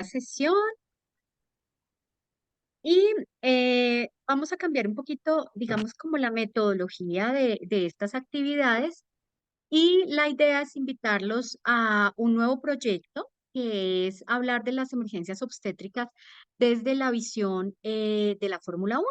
Sesión y vamos a cambiar un poquito, digamos, como la metodología de estas actividades y la idea es invitarlos a un nuevo proyecto que es hablar de las emergencias obstétricas desde la visión de la Fórmula 1.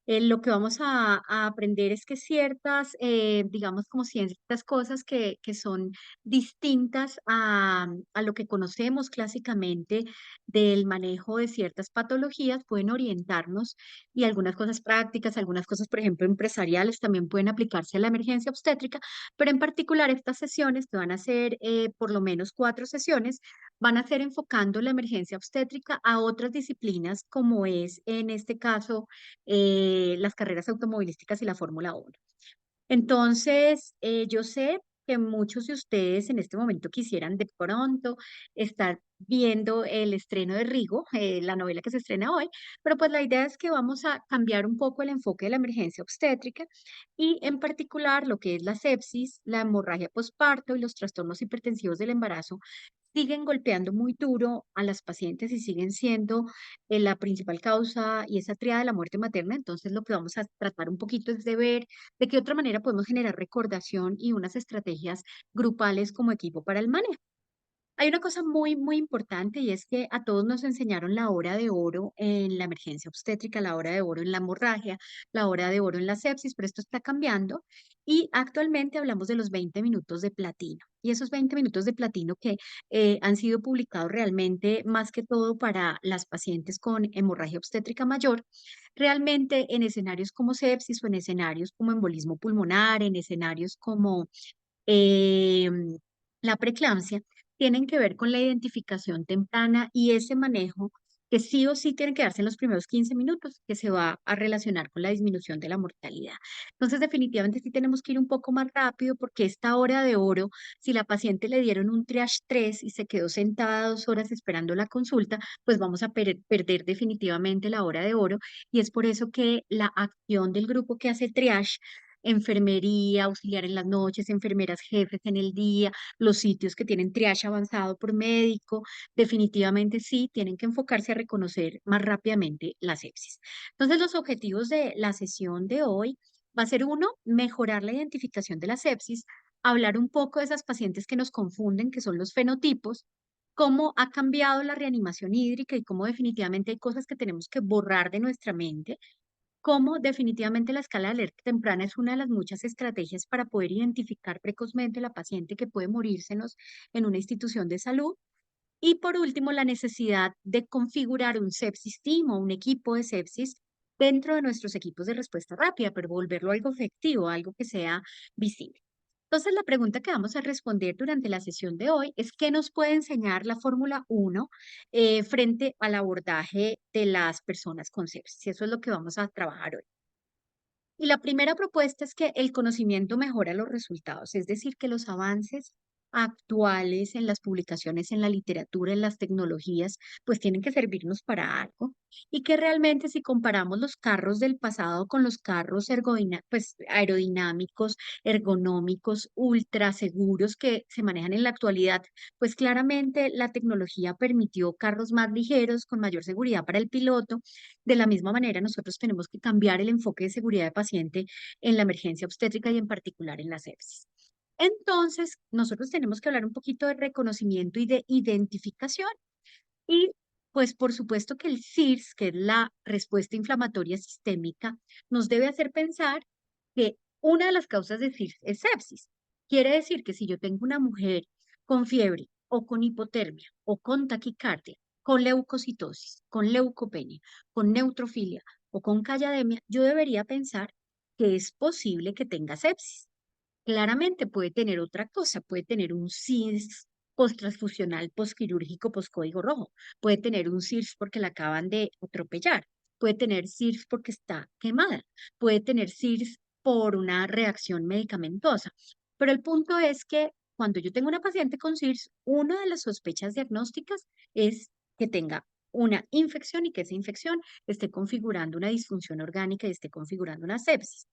Lo que vamos a aprender es que ciertas, digamos, como ciertas cosas que son distintas a lo que conocemos clásicamente del manejo de ciertas patologías pueden orientarnos y algunas cosas prácticas, algunas cosas, por ejemplo, empresariales también pueden aplicarse a la emergencia obstétrica, pero en particular estas sesiones, que van a ser por lo menos 4 sesiones, van a ser enfocando la emergencia obstétrica a otras disciplinas como es en este caso las carreras automovilísticas y la Fórmula 1. Entonces, yo sé que muchos de ustedes en este momento quisieran de pronto estar viendo el estreno de Rigo, la novela que se estrena hoy, pero pues la idea es que vamos a cambiar un poco el enfoque de la emergencia obstétrica y en particular lo que es la sepsis, la hemorragia posparto y los trastornos hipertensivos del embarazo siguen golpeando muy duro a las pacientes y siguen siendo la principal causa y esa triada de la muerte materna. Entonces, lo que vamos a tratar un poquito es de ver de qué otra manera podemos generar recordación y unas estrategias grupales como equipo para el manejo. Hay una cosa muy, muy importante y es que a todos nos enseñaron la hora de oro en la emergencia obstétrica, la hora de oro en la hemorragia, la hora de oro en la sepsis, pero esto está cambiando y actualmente hablamos de los 20 minutos de platino. Y esos 20 minutos de platino que han sido publicados realmente más que todo para las pacientes con hemorragia obstétrica mayor, realmente en escenarios como sepsis o en escenarios como embolismo pulmonar, en escenarios como la preeclampsia, tienen que ver con la identificación temprana y ese manejo que sí o sí tiene que darse en los primeros 15 minutos, que se va a relacionar con la disminución de la mortalidad. Entonces, definitivamente sí tenemos que ir un poco más rápido porque esta hora de oro, si la paciente le dieron un triage 3 y se quedó sentada 2 horas esperando la consulta, pues vamos a perder definitivamente la hora de oro y es por eso que la acción del grupo que hace triage enfermería, auxiliar en las noches, enfermeras jefes en el día, los sitios que tienen triage avanzado por médico, definitivamente sí tienen que enfocarse a reconocer más rápidamente la sepsis. Entonces, los objetivos de la sesión de hoy va a ser uno, mejorar la identificación de la sepsis, hablar un poco de esas pacientes que nos confunden, que son los fenotipos, cómo ha cambiado la reanimación hídrica y cómo definitivamente hay cosas que tenemos que borrar de nuestra mente, cómo definitivamente la escala de alerta temprana es una de las muchas estrategias para poder identificar precozmente la paciente que puede morírsenos en una institución de salud. Y por último, la necesidad de configurar un sepsis team o un equipo de sepsis dentro de nuestros equipos de respuesta rápida, pero volverlo algo efectivo, algo que sea visible. Entonces, la pregunta que vamos a responder durante la sesión de hoy es ¿qué nos puede enseñar la Fórmula 1 frente al abordaje de las personas con sepsis? Y eso es lo que vamos a trabajar hoy. Y la primera propuesta es que el conocimiento mejora los resultados, es decir, que los avances actuales en las publicaciones, en la literatura, en las tecnologías, pues tienen que servirnos para algo. Y que realmente si comparamos los carros del pasado con los carros pues, aerodinámicos, ergonómicos, ultra seguros que se manejan en la actualidad, pues claramente la tecnología permitió carros más ligeros, con mayor seguridad para el piloto. De la misma manera, nosotros tenemos que cambiar el enfoque de seguridad de paciente en la emergencia obstétrica y en particular en la sepsis. Entonces, nosotros tenemos que hablar un poquito de reconocimiento y de identificación. Y pues por supuesto que el CIRS, que es la respuesta inflamatoria sistémica, nos debe hacer pensar que una de las causas de CIRS es sepsis. Quiere decir que si yo tengo una mujer con fiebre o con hipotermia o con taquicardia, con leucocitosis, con leucopenia, con neutrofilia o con callademia, yo debería pensar que es posible que tenga sepsis. Claramente puede tener otra cosa, puede tener un CIRS post-transfusional, postquirúrgico, postcódigo rojo, puede tener un CIRS porque la acaban de atropellar, puede tener CIRS porque está quemada, puede tener CIRS por una reacción medicamentosa. Pero el punto es que cuando yo tengo una paciente con CIRS, una de las sospechas diagnósticas es que tenga una infección y que esa infección esté configurando una disfunción orgánica y esté configurando una sepsis.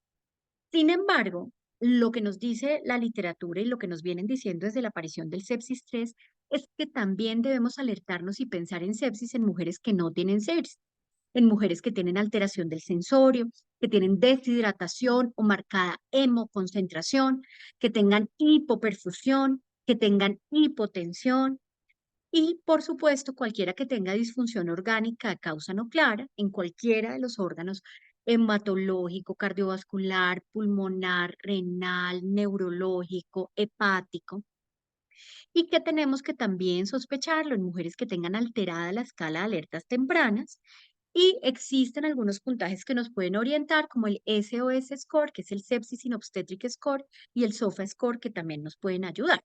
Sin embargo, lo que nos dice la literatura y lo que nos vienen diciendo desde la aparición del sepsis 3 es que también debemos alertarnos y pensar en sepsis en mujeres que no tienen sepsis, en mujeres que tienen alteración del sensorio, que tienen deshidratación o marcada hemoconcentración, que tengan hipoperfusión, que tengan hipotensión y, por supuesto, cualquiera que tenga disfunción orgánica de causa no clara en cualquiera de los órganos hematológico, cardiovascular, pulmonar, renal, neurológico, hepático, y que tenemos que también sospecharlo en mujeres que tengan alterada la escala de alertas tempranas. Y existen algunos puntajes que nos pueden orientar, como el SOS Score, que es el Sepsis in Obstetric Score, y el SOFA Score, que también nos pueden ayudar.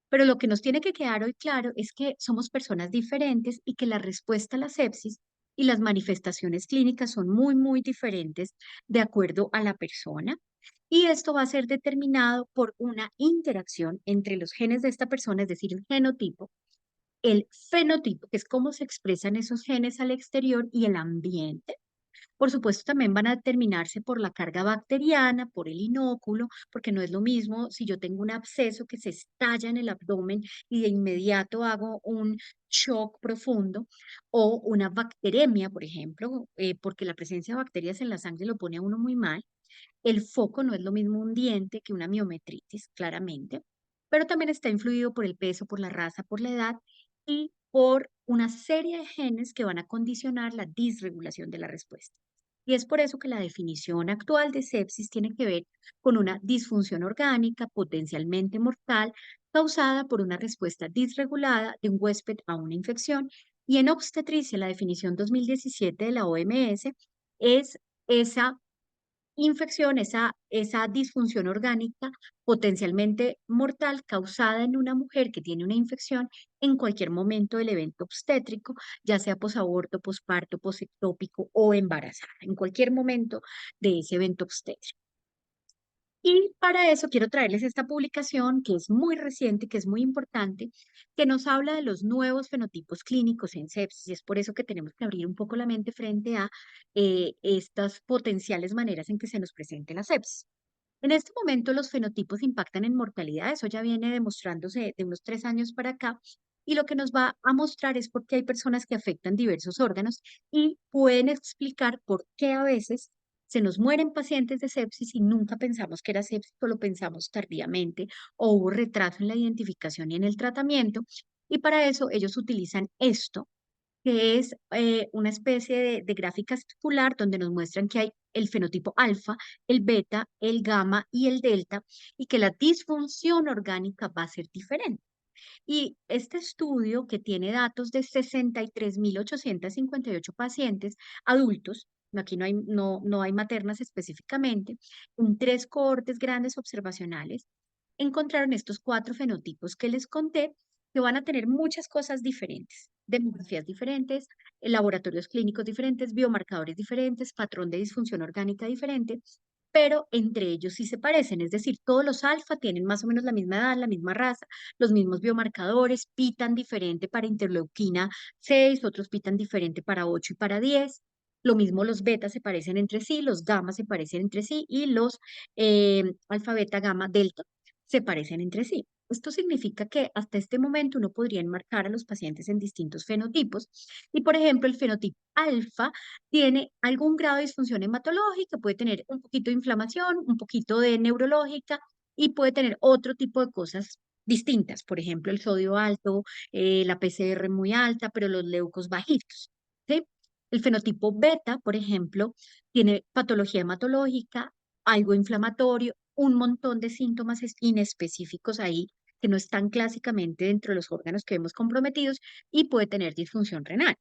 Pero lo que nos tiene que quedar hoy claro es que somos personas diferentes y que la respuesta a la sepsis y las manifestaciones clínicas son muy, muy diferentes de acuerdo a la persona. Y esto va a ser determinado por una interacción entre los genes de esta persona, es decir, el genotipo, el fenotipo, que es cómo se expresan esos genes al exterior, y el ambiente. Por supuesto, también van a determinarse por la carga bacteriana, por el inóculo, porque no es lo mismo si yo tengo un absceso que se estalla en el abdomen y de inmediato hago un shock profundo, o una bacteremia, por ejemplo, porque la presencia de bacterias en la sangre lo pone a uno muy mal. El foco no es lo mismo un diente que una miometritis, claramente, pero también está influido por el peso, por la raza, por la edad y por una serie de genes que van a condicionar la disregulación de la respuesta. Y es por eso que la definición actual de sepsis tiene que ver con una disfunción orgánica potencialmente mortal causada por una respuesta disregulada de un huésped a una infección. Y en obstetricia, la definición 2017 de la OMS es esa infección, esa disfunción orgánica potencialmente mortal causada en una mujer que tiene una infección en cualquier momento del evento obstétrico, ya sea posaborto, posparto, posectópico o embarazada, en cualquier momento de ese evento obstétrico. Y para eso quiero traerles esta publicación que es muy reciente, que es muy importante, que nos habla de los nuevos fenotipos clínicos en sepsis. Y es por eso que tenemos que abrir un poco la mente frente a estas potenciales maneras en que se nos presente la sepsis. En este momento los fenotipos impactan en mortalidad, eso ya viene demostrándose de unos 3 años para acá, y lo que nos va a mostrar es por qué hay personas que afectan diversos órganos y pueden explicar por qué a veces se nos mueren pacientes de sepsis y nunca pensamos que era sepsis o lo pensamos tardíamente o hubo retraso en la identificación y en el tratamiento. Y para eso ellos utilizan esto, que es una especie de gráfica especular donde nos muestran que hay el fenotipo alfa, el beta, el gamma y el delta, y que la disfunción orgánica va a ser diferente. Y este estudio, que tiene datos de 63.858 pacientes adultos, aquí no hay maternas específicamente, en 3 cohortes grandes observacionales, encontraron estos 4 fenotipos que les conté, que van a tener muchas cosas diferentes, demografías diferentes, laboratorios clínicos diferentes, biomarcadores diferentes, patrón de disfunción orgánica diferente, pero entre ellos sí se parecen, es decir, todos los alfa tienen más o menos la misma edad, la misma raza, los mismos biomarcadores, pitan diferente para interleuquina 6, otros pitan diferente para 8 y para 10. Lo mismo los betas se parecen entre sí, los gamma se parecen entre sí y los alfa, beta, gamma, delta se parecen entre sí. Esto significa que hasta este momento uno podría enmarcar a los pacientes en distintos fenotipos y, por ejemplo, el fenotipo alfa tiene algún grado de disfunción hematológica, puede tener un poquito de inflamación, un poquito de neurológica y puede tener otro tipo de cosas distintas, por ejemplo, el sodio alto, la PCR muy alta, pero los leucos bajitos, ¿sí? El fenotipo beta, por ejemplo, tiene patología hematológica, algo inflamatorio, un montón de síntomas inespecíficos ahí que no están clásicamente dentro de los órganos que vemos comprometidos y puede tener disfunción renal.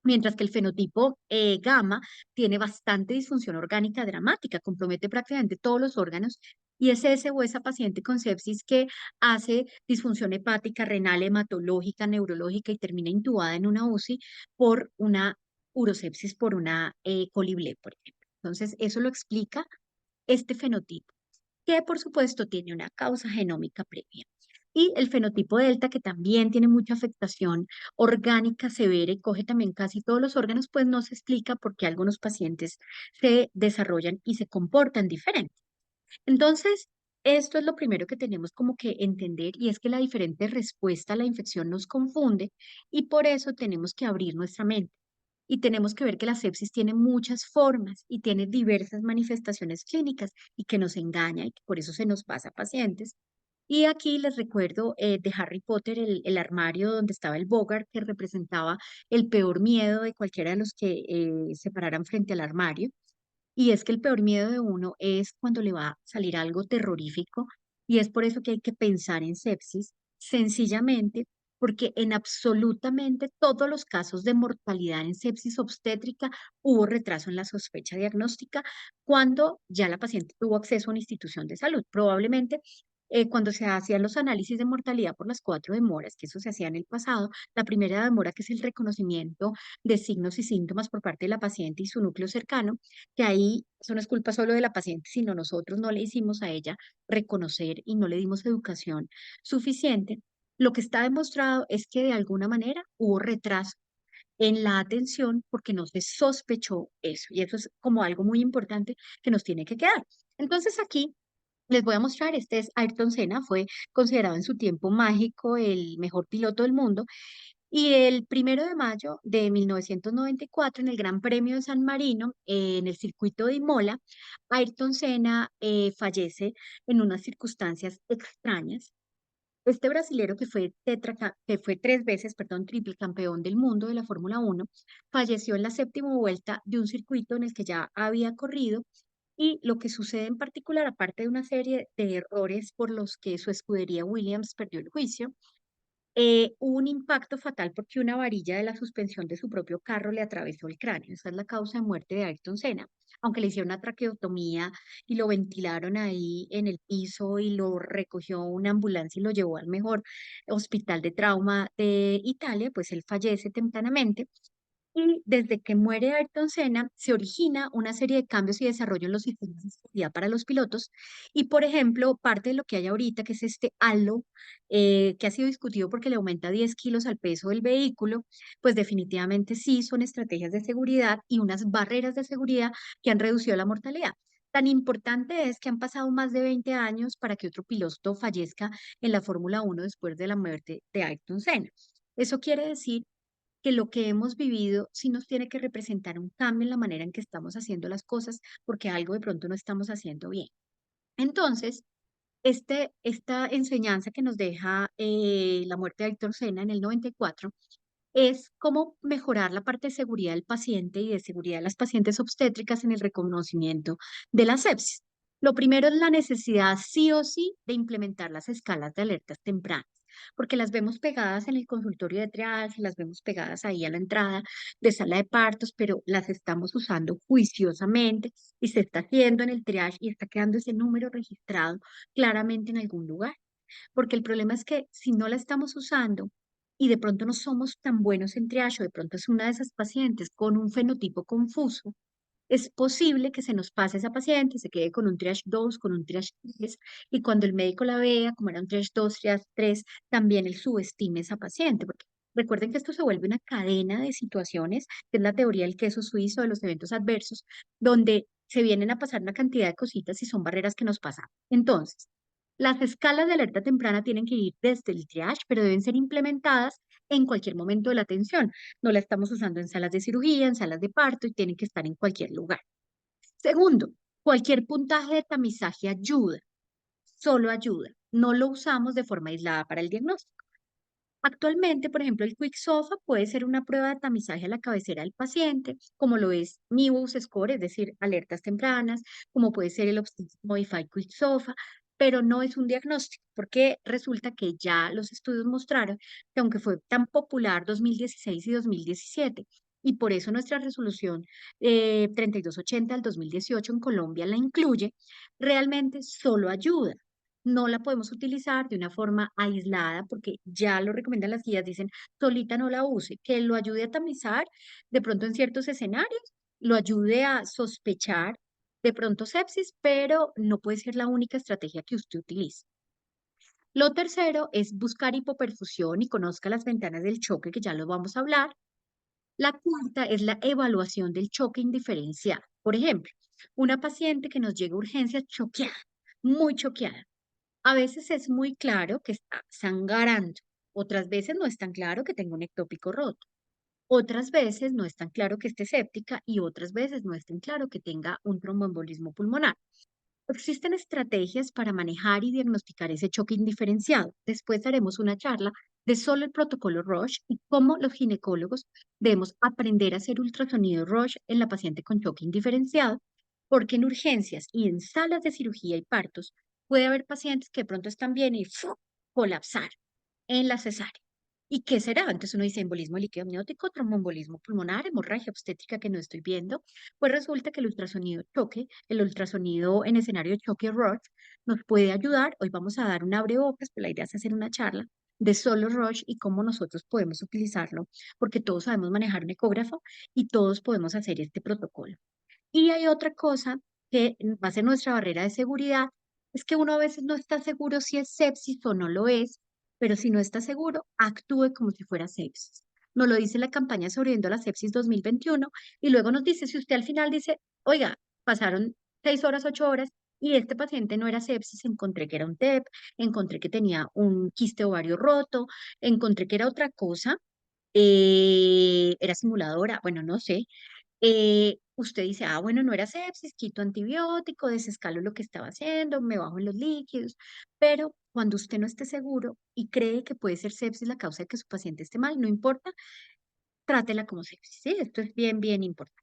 Mientras que el fenotipo gamma tiene bastante disfunción orgánica dramática, compromete prácticamente todos los órganos y es ese o esa paciente con sepsis que hace disfunción hepática, renal, hematológica, neurológica y termina intubada en una UCI por una urosepsis, por una colible, por ejemplo. Entonces, eso lo explica este fenotipo, que por supuesto tiene una causa genómica previa. Y el fenotipo delta, que también tiene mucha afectación orgánica severa y coge también casi todos los órganos, pues no se explica por qué algunos pacientes se desarrollan y se comportan diferente. Entonces, Esto es lo primero que tenemos como que entender y es que la diferente respuesta a la infección nos confunde y por eso tenemos que abrir nuestra mente. Y tenemos que ver que la sepsis tiene muchas formas y tiene diversas manifestaciones clínicas y que nos engaña y que por eso se nos pasa a pacientes. Y aquí les recuerdo de Harry Potter el armario donde estaba el Bogart que representaba el peor miedo de cualquiera de los que se pararan frente al armario. Y es que el peor miedo de uno es cuando le va a salir algo terrorífico y es por eso que hay que pensar en sepsis, sencillamente porque en absolutamente todos los casos de mortalidad en sepsis obstétrica hubo retraso en la sospecha diagnóstica cuando ya la paciente tuvo acceso a una institución de salud. Probablemente cuando se hacían los análisis de mortalidad por las 4 demoras, que eso se hacía en el pasado, la primera demora, que es el reconocimiento de signos y síntomas por parte de la paciente y su núcleo cercano, que ahí eso no es culpa solo de la paciente, sino nosotros no le hicimos a ella reconocer y no le dimos educación suficiente. Lo que está demostrado es que de alguna manera hubo retraso en la atención porque no se sospechó eso. Y eso es como algo muy importante que nos tiene que quedar. Entonces aquí les voy a mostrar, este es Ayrton Senna, fue considerado en su tiempo mágico el mejor piloto del mundo y el 1 de mayo de 1994, en el Gran Premio de San Marino, en el circuito de Imola, Ayrton Senna fallece en unas circunstancias extrañas. Este brasilero que fue 3 veces, perdón, triple campeón del mundo de la Fórmula 1, falleció en la séptima vuelta de un circuito en el que ya había corrido y lo que sucede en particular, aparte de una serie de errores por los que su escudería Williams perdió el juicio, hubo un impacto fatal porque una varilla de la suspensión de su propio carro le atravesó el cráneo. Esa es la causa de muerte de Ayrton Senna. Aunque le hicieron una traqueotomía y lo ventilaron ahí en el piso y lo recogió una ambulancia y lo llevó al mejor hospital de trauma de Italia, pues él fallece tempranamente. Y desde que muere Ayrton Senna, se origina una serie de cambios y desarrollo en los sistemas de seguridad para los pilotos. Y, por ejemplo, parte de lo que hay ahorita, que es este halo, que ha sido discutido porque le aumenta 10 kilos al peso del vehículo, pues definitivamente sí son estrategias de seguridad y unas barreras de seguridad que han reducido la mortalidad. Tan importante es que han pasado más de 20 años para que otro piloto fallezca en la Fórmula 1 después de la muerte de Ayrton Senna. Eso quiere decir que lo que hemos vivido sí nos tiene que representar un cambio en la manera en que estamos haciendo las cosas, porque algo de pronto no estamos haciendo bien. Entonces, esta enseñanza que nos deja la muerte de Héctor Senna en el 94 es cómo mejorar la parte de seguridad del paciente y de seguridad de las pacientes obstétricas en el reconocimiento de la sepsis. Lo primero es la necesidad sí o sí de implementar las escalas de alertas tempranas, porque las vemos pegadas en el consultorio de triage, las vemos pegadas ahí a la entrada de sala de partos, pero las estamos usando juiciosamente y se está haciendo en el triage y está quedando ese número registrado claramente en algún lugar. Porque el problema es que si no la estamos usando y de pronto no somos tan buenos en triage, o de pronto es una de esas pacientes con un fenotipo confuso, es posible que se nos pase esa paciente, se quede con un triage 2, con un triage 3, y cuando el médico la vea, como era un triage 2, triage 3, también él subestime a esa paciente, porque recuerden que esto se vuelve una cadena de situaciones, que es la teoría del queso suizo de los eventos adversos, donde se vienen a pasar una cantidad de cositas y son barreras que nos pasan. Entonces, las escalas de alerta temprana tienen que ir desde el triage, pero deben ser implementadas en cualquier momento de la atención. No la estamos usando en salas de cirugía, en salas de parto y tienen que estar en cualquier lugar. Segundo, cualquier puntaje de tamizaje ayuda, solo ayuda. No lo usamos de forma aislada para el diagnóstico. Actualmente, por ejemplo, el QuickSOFA puede ser una prueba de tamizaje a la cabecera del paciente, como lo es NIBUS Score, es decir, alertas tempranas, como puede ser el Obstetric Modified QuickSOFA, pero no es un diagnóstico, porque resulta que ya los estudios mostraron que aunque fue tan popular 2016 y 2017, y por eso nuestra resolución 3280 del 2018 en Colombia la incluye, realmente solo ayuda. No la podemos utilizar de una forma aislada porque ya lo recomiendan las guías, dicen, solita no la use, que lo ayude a tamizar de pronto en ciertos escenarios, lo ayude a sospechar de pronto sepsis, pero no puede ser la única estrategia que usted utilice. Lo tercero es buscar hipoperfusión y conozca las ventanas del choque, que ya lo vamos a hablar. La cuarta es la evaluación del choque indiferencial. Por ejemplo, una paciente que nos llega a urgencias choqueada, muy choqueada. A veces es muy claro que está sangrando, otras veces no es tan claro que tenga un ectópico roto, otras veces no es tan claro que esté séptica y otras veces no es tan claro que tenga un tromboembolismo pulmonar. Existen estrategias para manejar y diagnosticar ese choque indiferenciado. Después haremos una charla de solo el protocolo Roche y cómo los ginecólogos debemos aprender a hacer ultrasonido Roche en la paciente con choque indiferenciado, porque en urgencias y en salas de cirugía y partos puede haber pacientes que de pronto están bien y ¡fu! Colapsar en la cesárea. ¿Y qué será? Entonces uno dice embolismo líquido amniótico, tromboembolismo pulmonar, hemorragia obstétrica que no estoy viendo. Pues resulta que el ultrasonido choque, el ultrasonido en escenario de choque Roche, nos puede ayudar. Hoy vamos a dar un abrebocas, pero la idea es hacer una charla de solo Roche y cómo nosotros podemos utilizarlo, porque todos sabemos manejar un ecógrafo y todos podemos hacer este protocolo. Y hay otra cosa que va a ser nuestra barrera de seguridad, es que uno a veces no está seguro si es sepsis o no lo es, pero si no está seguro, actúe como si fuera sepsis. Nos lo dice la campaña Sobreviviendo a la Sepsis 2021 y luego nos dice, si usted al final dice, oiga, pasaron 6 horas, 8 horas y este paciente no era sepsis, encontré que era un TEP, encontré que tenía un quiste ovario roto, encontré que era otra cosa, era simuladora, bueno, no sé, usted dice, ah, bueno, no era sepsis, quito antibiótico, desescalo lo que estaba haciendo, me bajo en los líquidos, pero cuando usted no esté seguro y cree que puede ser sepsis la causa de que su paciente esté mal, no importa, trátela como sepsis, ¿sí? Esto es bien, bien importante.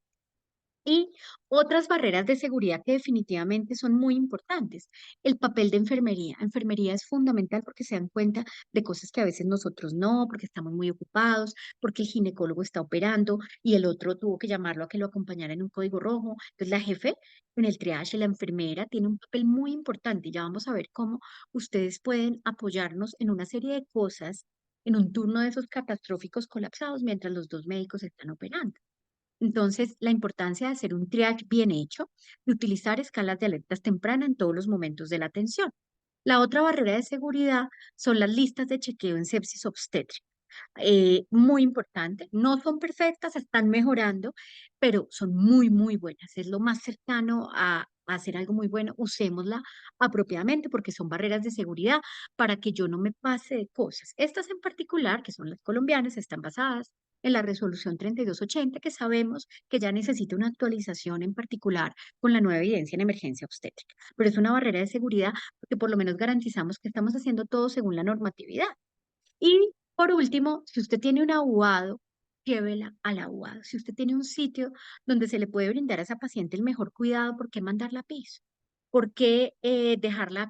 Y otras barreras de seguridad que definitivamente son muy importantes. El papel de enfermería. Enfermería es fundamental porque se dan cuenta de cosas que a veces nosotros no, porque estamos muy ocupados, porque el ginecólogo está operando y el otro tuvo que llamarlo a que lo acompañara en un código rojo. Entonces la jefe en el triage, la enfermera, tiene un papel muy importante. Ya vamos a ver cómo ustedes pueden apoyarnos en una serie de cosas en un turno de esos catastróficos colapsados mientras los dos médicos están operando. Entonces, la importancia de hacer un triage bien hecho, de utilizar escalas de alertas temprana en todos los momentos de la atención. La otra barrera de seguridad son las listas de chequeo en sepsis obstétrica. Muy importante, no son perfectas, están mejorando, pero son muy, muy buenas. Es lo más cercano a hacer algo muy bueno. Usémosla apropiadamente porque son barreras de seguridad para que yo no me pase de cosas. Estas en particular, que son las colombianas, están basadas en la resolución 3280, que sabemos que ya necesita una actualización en particular con la nueva evidencia en emergencia obstétrica. Pero es una barrera de seguridad porque por lo menos garantizamos que estamos haciendo todo según la normatividad. Y por último, si usted tiene un abogado, llévela al abogado. Si usted tiene un sitio donde se le puede brindar a esa paciente el mejor cuidado, ¿por qué mandarla a piso? ¿Por qué dejarla a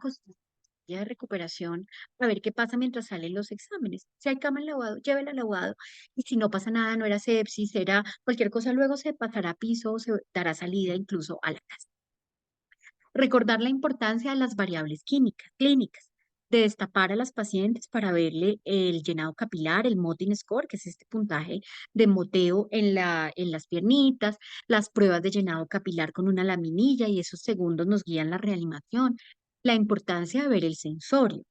de recuperación a ver qué pasa mientras salen los exámenes? Si hay cama en el lavado, llévela al lavado. Y si no pasa nada, no era sepsis, era cualquier cosa, luego se pasará a piso o se dará salida incluso a la casa. Recordar la importancia de las variables clínicas, de destapar a las pacientes para verle el llenado capilar, el Motin score, que es este puntaje de moteo en las piernitas, las pruebas de llenado capilar con una laminilla y esos segundos nos guían la reanimación. La importancia de ver el sensorio.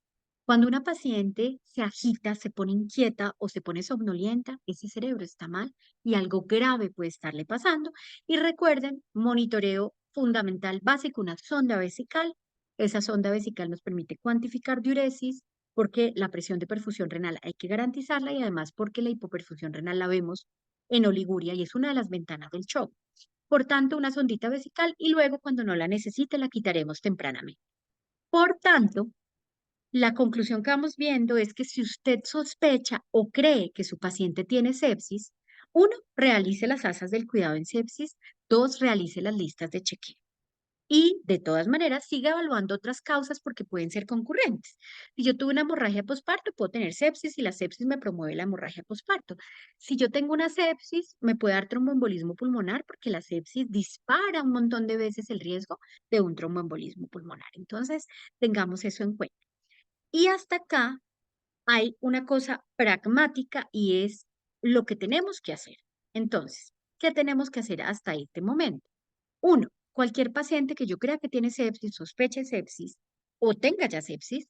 Cuando una paciente se agita, se pone inquieta o se pone somnolienta, ese cerebro está mal y algo grave puede estarle pasando. Y recuerden, monitoreo fundamental básico, una sonda vesical. Esa sonda vesical nos permite cuantificar diuresis porque la presión de perfusión renal hay que garantizarla y además porque la hipoperfusión renal la vemos en oliguria y es una de las ventanas del shock. Por tanto, una sondita vesical y luego cuando no la necesite la quitaremos tempranamente. Por tanto, la conclusión que vamos viendo es que si usted sospecha o cree que su paciente tiene sepsis, uno, realice las asas del cuidado en sepsis, dos, realice las listas de chequeo. Y de todas maneras, siga evaluando otras causas porque pueden ser concurrentes. Si yo tuve una hemorragia posparto, puedo tener sepsis y la sepsis me promueve la hemorragia posparto. Si yo tengo una sepsis, me puede dar tromboembolismo pulmonar porque la sepsis dispara un montón de veces el riesgo de un tromboembolismo pulmonar. Entonces, tengamos eso en cuenta. Y hasta acá hay una cosa pragmática y es lo que tenemos que hacer. Entonces, ¿qué tenemos que hacer hasta este momento? Uno, cualquier paciente que yo crea que tiene sepsis, sospeche sepsis o tenga ya sepsis,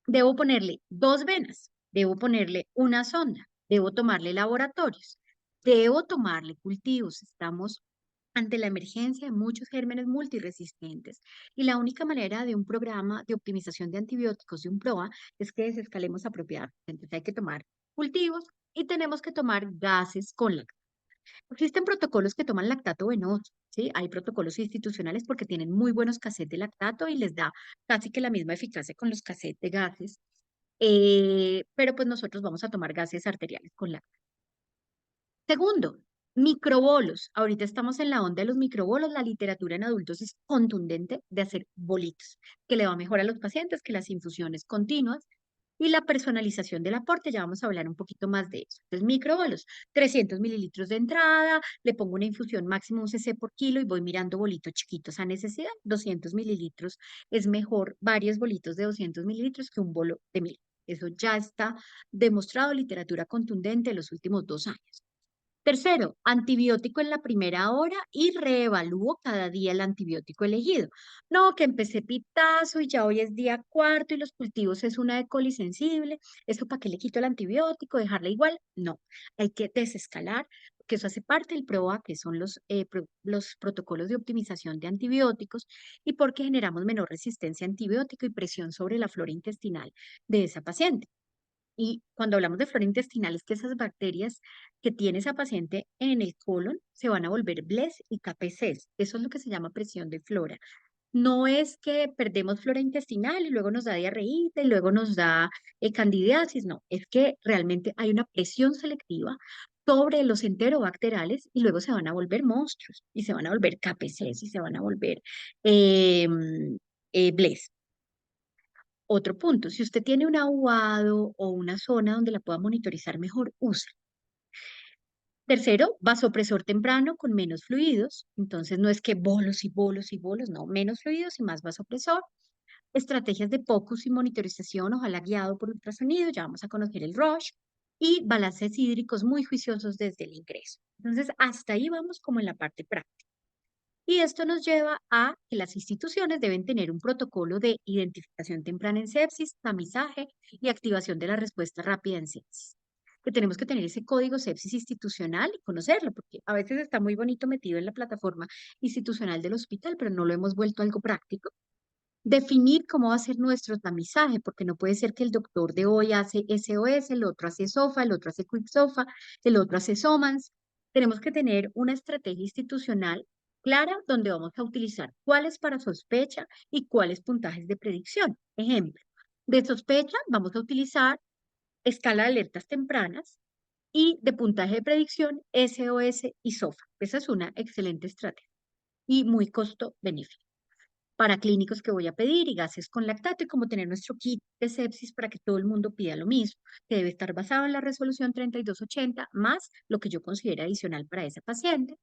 debo ponerle dos venas, debo ponerle una sonda, debo tomarle laboratorios, debo tomarle cultivos. Estamos ante la emergencia de muchos gérmenes multiresistentes. Y la única manera de un programa de optimización de antibióticos de un PROA es que desescalemos apropiadamente. Entonces hay que tomar cultivos y tenemos que tomar gases con lactato. Existen protocolos que toman lactato venoso, ¿sí? Hay protocolos institucionales porque tienen muy buenos cassettes de lactato y les da casi que la misma eficacia con los cassettes de gases. Pero pues nosotros vamos a tomar gases arteriales con lactato. Segundo, microbolos. Ahorita estamos en la onda de los microbolos. La literatura en adultos es contundente de hacer bolitos, que le va mejor a los pacientes que las infusiones continuas. Y la personalización del aporte, ya vamos a hablar un poquito más de eso. Entonces, microbolos, 300 mililitros de entrada, le pongo una infusión máximo un cc por kilo y voy mirando bolitos chiquitos a necesidad. 200 mililitros es mejor varios bolitos de 200 mililitros que un bolo de 1000. Eso ya está demostrado, literatura contundente en los últimos 2 años. Tercero, antibiótico en la primera hora y reevalúo cada día el antibiótico elegido. No, que empecé pitazo y ya hoy es día cuarto y los cultivos es una E. coli sensible. ¿Eso para qué le quito el antibiótico? ¿Dejarla igual? No, hay que desescalar, porque eso hace parte del PROA, que son los protocolos de optimización de antibióticos, y porque generamos menor resistencia a antibiótico y presión sobre la flora intestinal de esa paciente. Y cuando hablamos de flora intestinal, es que esas bacterias que tiene esa paciente en el colon se van a volver BLES y KPCs. Eso es lo que se llama presión de flora. No es que perdemos flora intestinal y luego nos da diarreíta y luego nos da candidiasis, no, es que realmente hay una presión selectiva sobre los enterobacterales y luego se van a volver monstruos y se van a volver KPCs y se van a volver eh, BLES. Otro punto, si usted tiene un aguado o una zona donde la pueda monitorizar mejor, use. Tercero, vasopresor temprano con menos fluidos. Entonces, no es que bolos y bolos y bolos, no, menos fluidos y más vasopresor. Estrategias de POCUS y monitorización, ojalá guiado por ultrasonido, ya vamos a conocer el RUSH. Y balances hídricos muy juiciosos desde el ingreso. Entonces, hasta ahí vamos como en la parte práctica. Y esto nos lleva a que las instituciones deben tener un protocolo de identificación temprana en sepsis, tamizaje y activación de la respuesta rápida en sepsis. Que tenemos que tener ese código sepsis institucional y conocerlo, porque a veces está muy bonito metido en la plataforma institucional del hospital, pero no lo hemos vuelto algo práctico. Definir cómo va a ser nuestro tamizaje, porque no puede ser que el doctor de hoy hace SOS, el otro hace SOFA, el otro hace Quick SOFA, el otro hace SOMANS. Tenemos que tener una estrategia institucional clara donde vamos a utilizar cuáles para sospecha y cuáles puntajes de predicción. Ejemplo, de sospecha vamos a utilizar escala de alertas tempranas y de puntaje de predicción SOS y SOFA. Esa es una excelente estrategia y muy costo-benéfico para clínicos que voy a pedir y gases con lactato y como tener nuestro kit de sepsis para que todo el mundo pida lo mismo, que debe estar basado en la resolución 3280 más lo que yo considero adicional para ese paciente.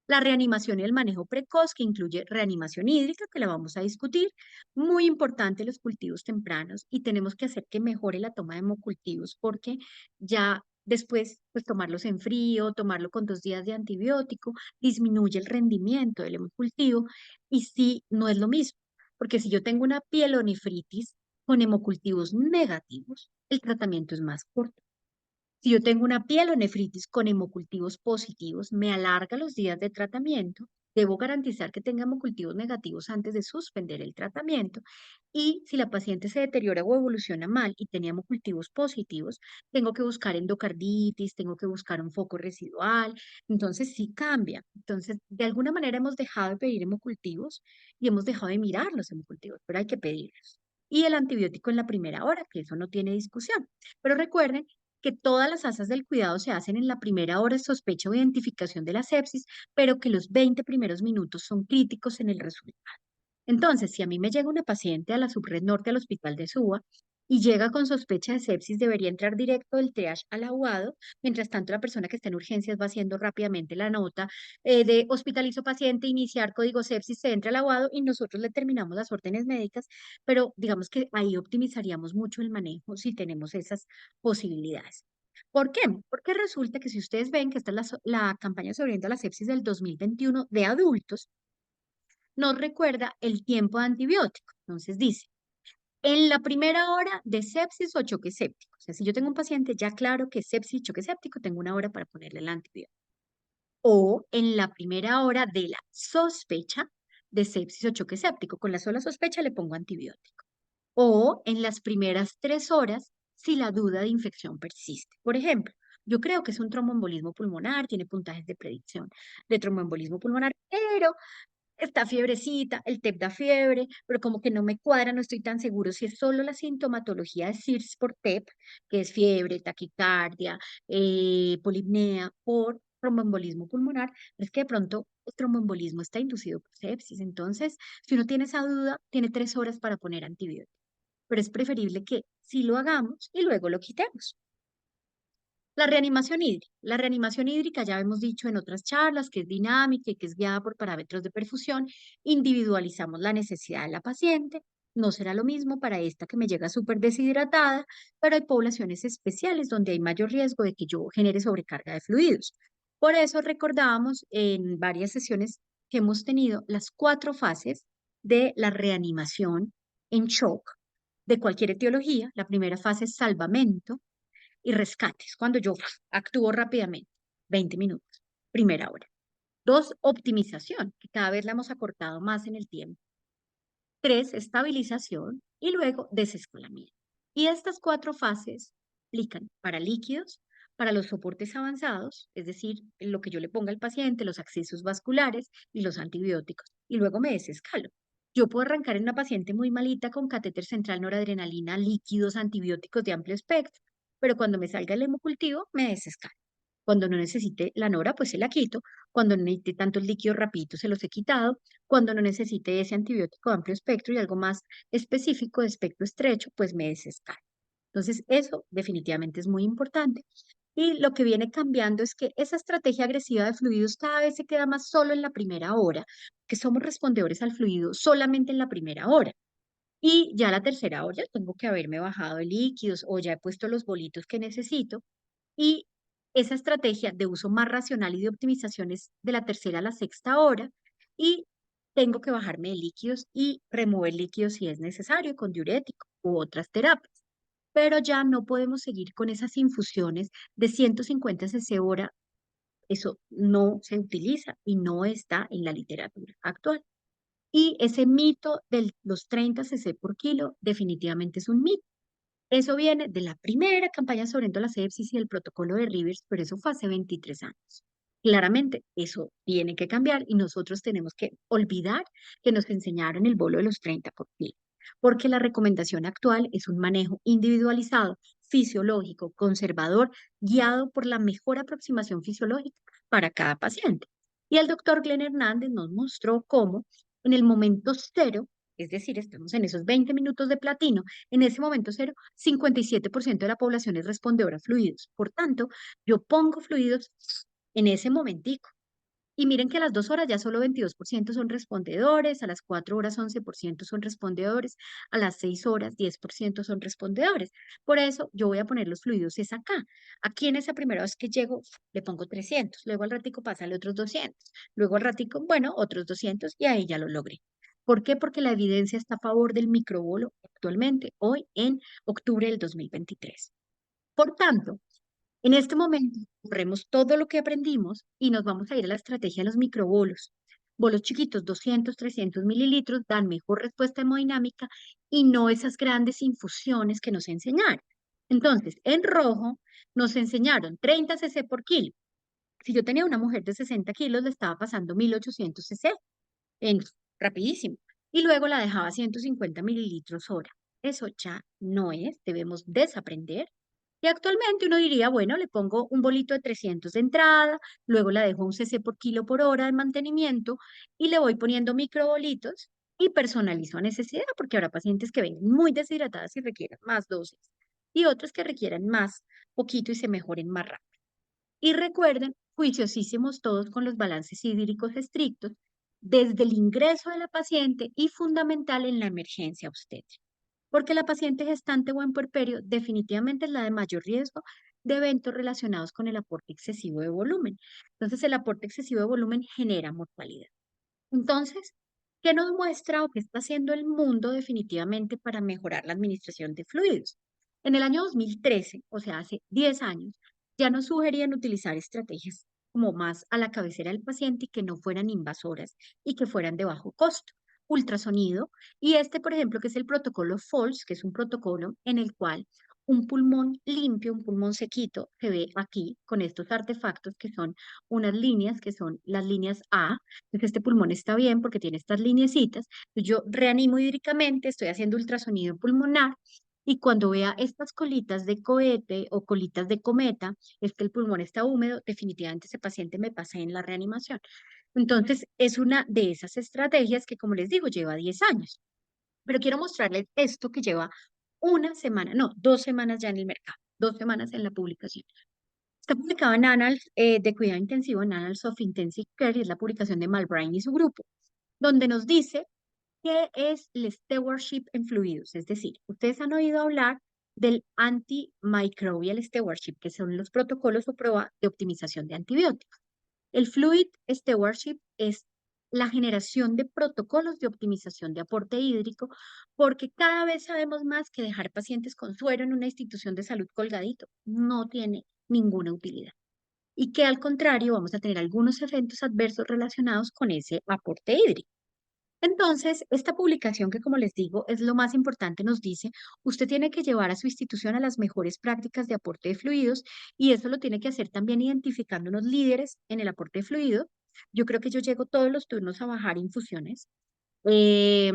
La reanimación y el manejo precoz, que incluye reanimación hídrica, que la vamos a discutir. Muy importante los cultivos tempranos y tenemos que hacer que mejore la toma de hemocultivos porque ya después, pues tomarlos en frío, tomarlo con 2 días de antibiótico, disminuye el rendimiento del hemocultivo y sí, no es lo mismo, porque si yo tengo una pielonefritis con hemocultivos negativos, el tratamiento es más corto. Si yo tengo una pielonefritis con hemocultivos positivos, me alarga los días de tratamiento. Debo garantizar que tenga hemocultivos negativos antes de suspender el tratamiento. Y si la paciente se deteriora o evoluciona mal y tenía hemocultivos positivos, tengo que buscar endocarditis, tengo que buscar un foco residual. Entonces sí cambia. Entonces, de alguna manera hemos dejado de pedir hemocultivos y hemos dejado de mirar los hemocultivos, pero hay que pedirlos. Y el antibiótico en la primera hora, que eso no tiene discusión. Pero recuerden que todas las asas del cuidado se hacen en la primera hora de sospecha o identificación de la sepsis, pero que los 20 primeros minutos son críticos en el resultado. Entonces, si a mí me llega una paciente a la Subred Norte al Hospital de Suba y llega con sospecha de sepsis, debería entrar directo del triage al aguado. Mientras tanto, la persona que está en urgencias va haciendo rápidamente la nota de hospitalizo paciente, iniciar código sepsis, se entra al aguado y nosotros le terminamos las órdenes médicas, pero digamos que ahí optimizaríamos mucho el manejo si tenemos esas posibilidades. ¿Por qué? Porque resulta que si ustedes ven que esta es la campaña sobre la sepsis del 2021 de adultos, nos recuerda el tiempo de antibiótico. Entonces dice, en la primera hora de sepsis o choque séptico. O sea, si yo tengo un paciente ya claro que es sepsis y choque séptico, tengo una hora para ponerle el antibiótico. o en la primera hora de la sospecha de sepsis o choque séptico. Con la sola sospecha le pongo antibiótico. O en las primeras 3 horas si la duda de infección persiste. Por ejemplo, yo creo que es un tromboembolismo pulmonar, tiene puntajes de predicción de tromboembolismo pulmonar, pero está fiebrecita, el TEP da fiebre, pero como que no me cuadra, no estoy tan seguro si es solo la sintomatología de SIRS por TEP, que es fiebre, taquicardia, polipnea, por tromboembolismo pulmonar, pero es que de pronto el tromboembolismo está inducido por sepsis. Entonces, si uno tiene esa duda, tiene 3 horas para poner antibiótico, pero es preferible que sí lo hagamos y luego lo quitemos. La reanimación hídrica. La reanimación hídrica ya hemos dicho en otras charlas que es dinámica y que es guiada por parámetros de perfusión. Individualizamos la necesidad de la paciente. No será lo mismo para esta que me llega súper deshidratada, pero hay poblaciones especiales donde hay mayor riesgo de que yo genere sobrecarga de fluidos. Por eso recordábamos en varias sesiones que hemos tenido las 4 fases de la reanimación en shock de cualquier etiología. La primera fase es salvamento y rescates, cuando yo actúo rápidamente, 20 minutos, primera hora. 2, optimización, que cada vez la hemos acortado más en el tiempo. 3, estabilización y luego desescalamiento. Y estas 4 fases aplican para líquidos, para los soportes avanzados, es decir, lo que yo le ponga al paciente, los accesos vasculares y los antibióticos, y luego me desescalo. Yo puedo arrancar en una paciente muy malita con catéter central, noradrenalina, líquidos, antibióticos de amplio espectro, pero cuando me salga el hemocultivo, me desescalo. Cuando no necesite la nora, pues se la quito. Cuando no necesite tantos líquidos rapiditos, se los he quitado. Cuando no necesite ese antibiótico de amplio espectro y algo más específico de espectro estrecho, pues me desescalo. Entonces, eso definitivamente es muy importante. Y lo que viene cambiando es que esa estrategia agresiva de fluidos cada vez se queda más solo en la primera hora, que somos respondedores al fluido solamente en la primera hora. Y ya la tercera hora tengo que haberme bajado de líquidos o ya he puesto los bolitos que necesito y esa estrategia de uso más racional y de optimización es de la tercera a la sexta hora y tengo que bajarme de líquidos y remover líquidos si es necesario con diurético u otras terapias. Pero ya no podemos seguir con esas infusiones de 150 cc hora. Eso no se utiliza y no está en la literatura actual. Y ese mito de los 30 cc por kilo definitivamente es un mito. Eso viene de la primera campaña sobre la sepsis y el protocolo de Rivers, pero eso fue hace 23 años. Claramente, eso tiene que cambiar y nosotros tenemos que olvidar que nos enseñaron el bolo de los 30 por kilo, porque la recomendación actual es un manejo individualizado, fisiológico, conservador, guiado por la mejor aproximación fisiológica para cada paciente. Y el doctor Glenn Hernández nos mostró cómo en el momento cero, es decir, estamos en esos 20 minutos de platino, en ese momento cero, 57% de la población es respondedora a fluidos. Por tanto, yo pongo fluidos en ese momentico. Y miren que a las 2 horas ya solo 22% son respondedores, a las 4 horas 11% son respondedores, a las 6 horas 10% son respondedores. Por eso yo voy a poner los fluidos es acá. Aquí en esa primera vez que llego le pongo 300, luego al ratico pásale otros 200, luego al ratico, bueno, otros 200 y ahí ya lo logré. ¿Por qué? Porque la evidencia está a favor del microbolo actualmente, hoy en octubre del 2023. Por tanto, en este momento, corremos todo lo que aprendimos y nos vamos a ir a la estrategia de los microbolos. Bolos chiquitos, 200, 300 mililitros, dan mejor respuesta hemodinámica y no esas grandes infusiones que nos enseñaron. Entonces, en rojo nos enseñaron 30 cc por kilo. Si yo tenía una mujer de 60 kilos, le estaba pasando 1800 cc en rapidísimo. Y luego la dejaba 150 mililitros hora. Eso ya no es, debemos desaprender. Y actualmente uno diría, bueno, le pongo un bolito de 300 de entrada, luego la dejo un cc por kilo por hora de mantenimiento y le voy poniendo microbolitos y personalizo a necesidad, porque habrá pacientes que vengan muy deshidratadas y requieran más dosis y otros que requieran más poquito y se mejoren más rápido. Y recuerden, juiciosísimos todos con los balances hídricos estrictos desde el ingreso de la paciente y fundamental en la emergencia obstétrica, porque la paciente gestante o en puerperio definitivamente es la de mayor riesgo de eventos relacionados con el aporte excesivo de volumen. Entonces, el aporte excesivo de volumen genera mortalidad. Entonces, ¿qué nos muestra o qué está haciendo el mundo definitivamente para mejorar la administración de fluidos? En el año 2013, o sea, hace 10 años, ya nos sugerían utilizar estrategias como más a la cabecera del paciente y que no fueran invasoras y que fueran de bajo costo. Ultrasonido, y este, por ejemplo, que es el protocolo FOLS, que es un protocolo en el cual un pulmón limpio, un pulmón sequito, se ve aquí con estos artefactos que son unas líneas, que son las líneas A. Entonces este pulmón está bien porque tiene estas lineecitas. Yo reanimo hídricamente, estoy haciendo ultrasonido pulmonar y cuando vea estas colitas de cohete o colitas de cometa, es que el pulmón está húmedo, definitivamente ese paciente me pasa en la reanimación. Entonces, es una de esas estrategias que, como les digo, lleva 10 años. Pero quiero mostrarles esto que lleva una semana, no, 2 semanas ya en el mercado, 2 semanas en la publicación. Está publicado en Annals de Cuidado Intensivo, en Annals of Intensive Care, y es la publicación de Malbrine y su grupo, donde nos dice qué es el stewardship en fluidos. Es decir, ustedes han oído hablar del antimicrobial stewardship, que son los protocolos o prueba de optimización de antibióticos. El Fluid Stewardship es la generación de protocolos de optimización de aporte hídrico, porque cada vez sabemos más que dejar pacientes con suero en una institución de salud colgadito no tiene ninguna utilidad. Y que al contrario vamos a tener algunos eventos adversos relacionados con ese aporte hídrico. Entonces, esta publicación que, como les digo, es lo más importante, nos dice, usted tiene que llevar a su institución a las mejores prácticas de aporte de fluidos y eso lo tiene que hacer también identificando unos líderes en el aporte de fluido. Yo creo que yo llego todos los turnos a bajar infusiones. Eh,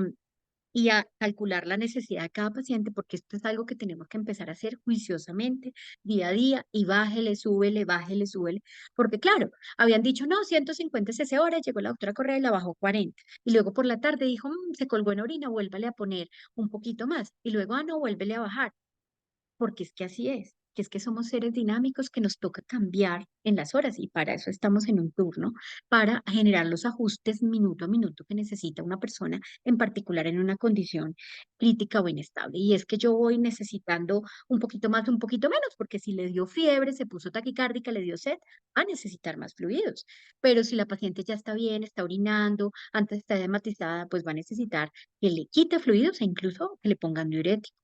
y a calcular la necesidad de cada paciente, porque esto es algo que tenemos que empezar a hacer juiciosamente, día a día, y bájele, súbele, porque claro, habían dicho, no, 150 cc hora, llegó la doctora Correa y la bajó 40, y luego por la tarde dijo, se colgó en orina, vuélvale a poner un poquito más, y luego, ah, no, vuélvele a bajar, porque es que así es, que es que somos seres dinámicos que nos toca cambiar en las horas y para eso estamos en un turno, para generar los ajustes minuto a minuto que necesita una persona, en particular en una condición crítica o inestable. Y es que yo voy necesitando un poquito más, un poquito menos, porque si le dio fiebre, se puso taquicárdica, le dio sed, va a necesitar más fluidos. Pero si la paciente ya está bien, está orinando, antes está hematizada, pues va a necesitar que le quite fluidos e incluso que le pongan diurético.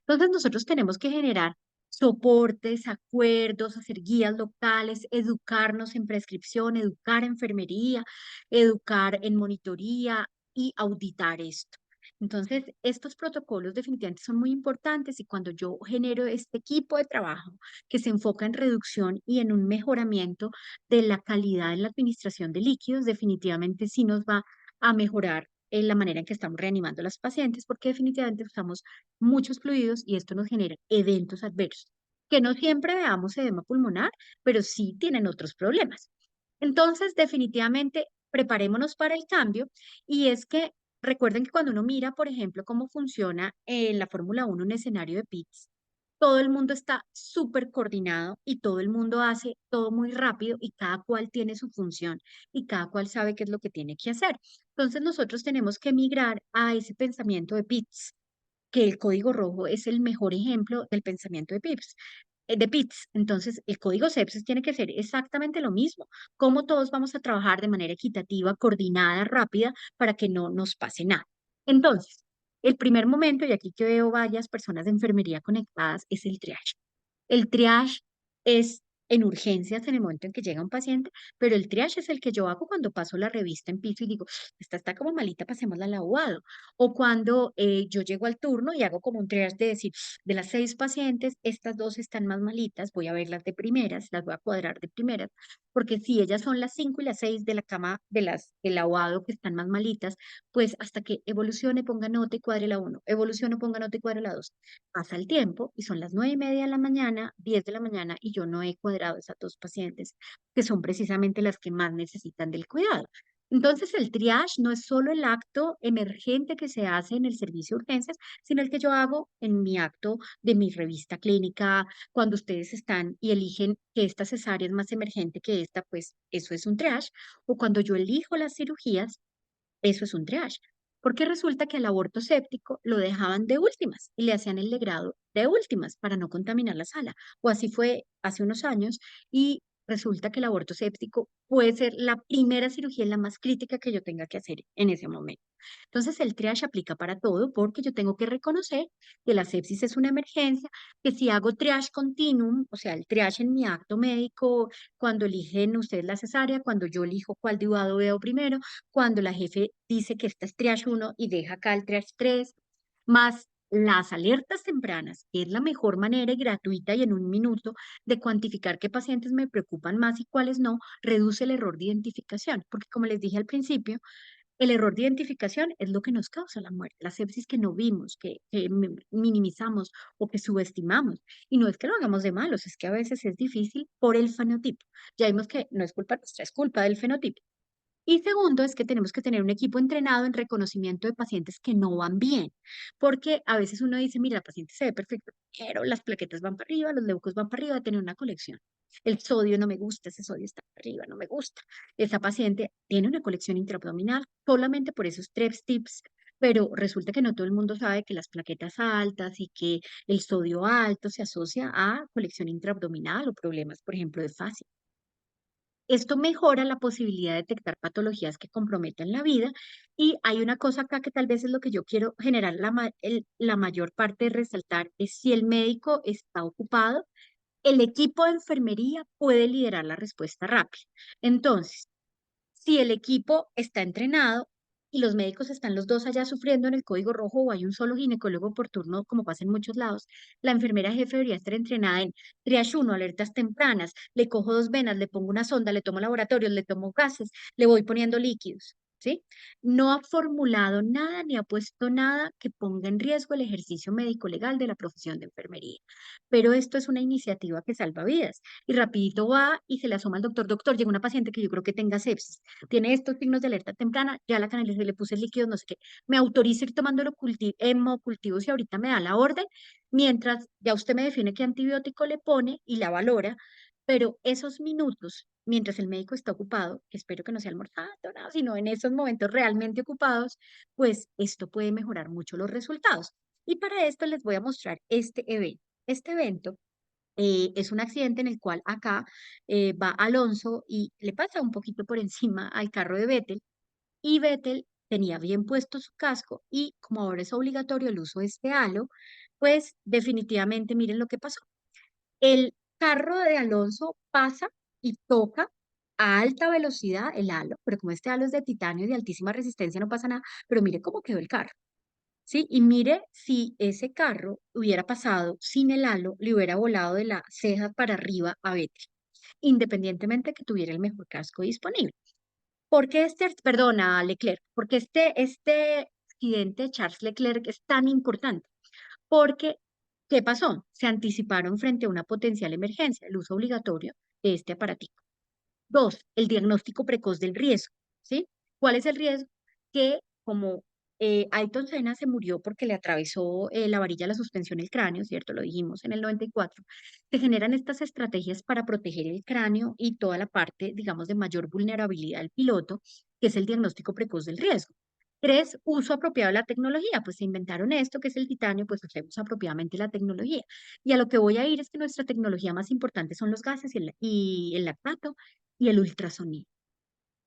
Entonces nosotros tenemos que generar soportes, acuerdos, hacer guías locales, educarnos en prescripción, educar en enfermería, educar en monitoría y auditar esto. Entonces, estos protocolos definitivamente son muy importantes y cuando yo genero este equipo de trabajo que se enfoca en reducción y en un mejoramiento de la calidad en la administración de líquidos, definitivamente sí nos va a mejorar en la manera en que estamos reanimando a las pacientes, porque definitivamente usamos muchos fluidos y esto nos genera eventos adversos, que no siempre veamos edema pulmonar, pero sí tienen otros problemas. Entonces, definitivamente, preparémonos para el cambio y es que recuerden que cuando uno mira, por ejemplo, cómo funciona en la Fórmula 1 un escenario de pits, todo el mundo está súper coordinado y todo el mundo hace todo muy rápido y cada cual tiene su función y cada cual sabe qué es lo que tiene que hacer. Entonces nosotros tenemos que migrar a ese pensamiento de pits, que el código rojo es el mejor ejemplo del pensamiento de PITS. Entonces, el código sepsis tiene que ser exactamente lo mismo. Cómo todos vamos a trabajar de manera equitativa, coordinada, rápida, para que no nos pase nada. Entonces, el primer momento, y aquí que veo varias personas de enfermería conectadas, es el triage. El triage es en urgencias en el momento en que llega un paciente, pero el triage es el que yo hago cuando paso la revista en piso y digo, esta está como malita, pasémosla al lavado. O cuando yo llego al turno y hago como un triage de decir, de las 6 pacientes, estas 2 están más malitas, voy a verlas de primeras, las voy a cuadrar de primeras, porque si ellas son las 5 y las 6 de la cama de las del lavado que están más malitas, pues hasta que evolucione, ponga nota y cuadre la 1, evolucione, ponga nota y cuadre la 2. Pasa el tiempo y son las 9:30 de la mañana, 10 de la mañana, y yo no he cuadrado esas 2 pacientes, que son precisamente las que más necesitan del cuidado. Entonces, el triage no es solo el acto emergente que se hace en el servicio de urgencias, sino el que yo hago en mi acto de mi revista clínica, cuando ustedes están y eligen que esta cesárea es más emergente que esta, pues eso es un triage, o cuando yo elijo las cirugías, eso es un triage, porque resulta que al aborto séptico lo dejaban de últimas y le hacían el legrado de últimas para no contaminar la sala. O así fue hace unos años y resulta que el aborto séptico puede ser la primera cirugía, la más crítica que yo tenga que hacer en ese momento. Entonces, el triage aplica para todo porque yo tengo que reconocer que la sepsis es una emergencia, que si hago triage continuum, o sea, el triage en mi acto médico, cuando eligen ustedes la cesárea, cuando yo elijo cuál diudado veo primero, cuando la jefe dice que esta es triage 1 y deja acá el triage 3, más las alertas tempranas, que es la mejor manera y gratuita y en un minuto de cuantificar qué pacientes me preocupan más y cuáles no, reduce el error de identificación. Porque como les dije al principio, el error de identificación es lo que nos causa la muerte, la sepsis que no vimos, que minimizamos o que subestimamos. Y no es que lo hagamos de malos, es que a veces es difícil por el fenotipo. Ya vimos que no es culpa nuestra, es culpa del fenotipo. Y segundo, es que tenemos que tener un equipo entrenado en reconocimiento de pacientes que no van bien, porque a veces uno dice, mira, la paciente se ve perfecto, pero las plaquetas van para arriba, los leucos van para arriba, tiene una colección. El sodio no me gusta, ese sodio está para arriba, no me gusta. Esa paciente tiene una colección intraabdominal solamente por esos tres tips, pero resulta que no todo el mundo sabe que las plaquetas altas y que el sodio alto se asocia a colección intraabdominal o problemas, por ejemplo, de fascia. Esto mejora la posibilidad de detectar patologías que comprometen la vida y hay una cosa acá que tal vez es lo que yo quiero generar la mayor parte de resaltar, es si el médico está ocupado, el equipo de enfermería puede liderar la respuesta rápida. Entonces, si el equipo está entrenado y los médicos están los dos allá sufriendo en el código rojo o hay un solo ginecólogo por turno, como pasa en muchos lados, la enfermera jefe debería estar entrenada en triage 1, alertas tempranas, le cojo dos venas, le pongo una sonda, le tomo laboratorios, le tomo gases, le voy poniendo líquidos. ¿Sí? No ha formulado nada ni ha puesto nada que ponga en riesgo el ejercicio médico legal de la profesión de enfermería. Pero esto es una iniciativa que salva vidas. Y rapidito va y se le asoma al doctor, doctor, llega una paciente que yo creo que tenga sepsis, tiene estos signos de alerta temprana, ya la canalicé, le puse líquidos, no sé qué, me autoriza ir tomándolo hemocultivos y ahorita me da la orden, mientras ya usted me define qué antibiótico le pone y la valora, pero esos minutos, mientras el médico está ocupado, que espero que no sea almorzando, nada, sino en esos momentos realmente ocupados, pues esto puede mejorar mucho los resultados. Y para esto les voy a mostrar este evento. Este evento es un accidente en el cual acá va Alonso y le pasa un poquito por encima al carro de Vettel y Vettel tenía bien puesto su casco y como ahora es obligatorio el uso de este halo, pues definitivamente miren lo que pasó. El carro de Alonso pasa y toca a alta velocidad el halo, pero como este halo es de titanio y de altísima resistencia no pasa nada, pero mire cómo quedó el carro. ¿Sí? Y mire si ese carro hubiera pasado sin el halo, le hubiera volado de la ceja para arriba a Betty, independientemente que tuviera el mejor casco disponible. ¿Por qué perdona, Leclerc, porque este accidente de Charles Leclerc es tan importante? Porque, ¿qué pasó? Se anticiparon frente a una potencial emergencia, el uso obligatorio de este aparatito. Dos, el diagnóstico precoz del riesgo, ¿sí? ¿Cuál es el riesgo? Que como Ayrton Senna se murió porque le atravesó la varilla de la suspensión el cráneo, ¿cierto? Lo dijimos en el 94, se generan estas estrategias para proteger el cráneo y toda la parte, digamos, de mayor vulnerabilidad del piloto, que es el diagnóstico precoz del riesgo. Tres, uso apropiado de la tecnología. Pues se inventaron esto, que es el titanio, pues usemos apropiadamente la tecnología. Y a lo que voy a ir es que nuestra tecnología más importante son los gases y el lactato y el ultrasonido.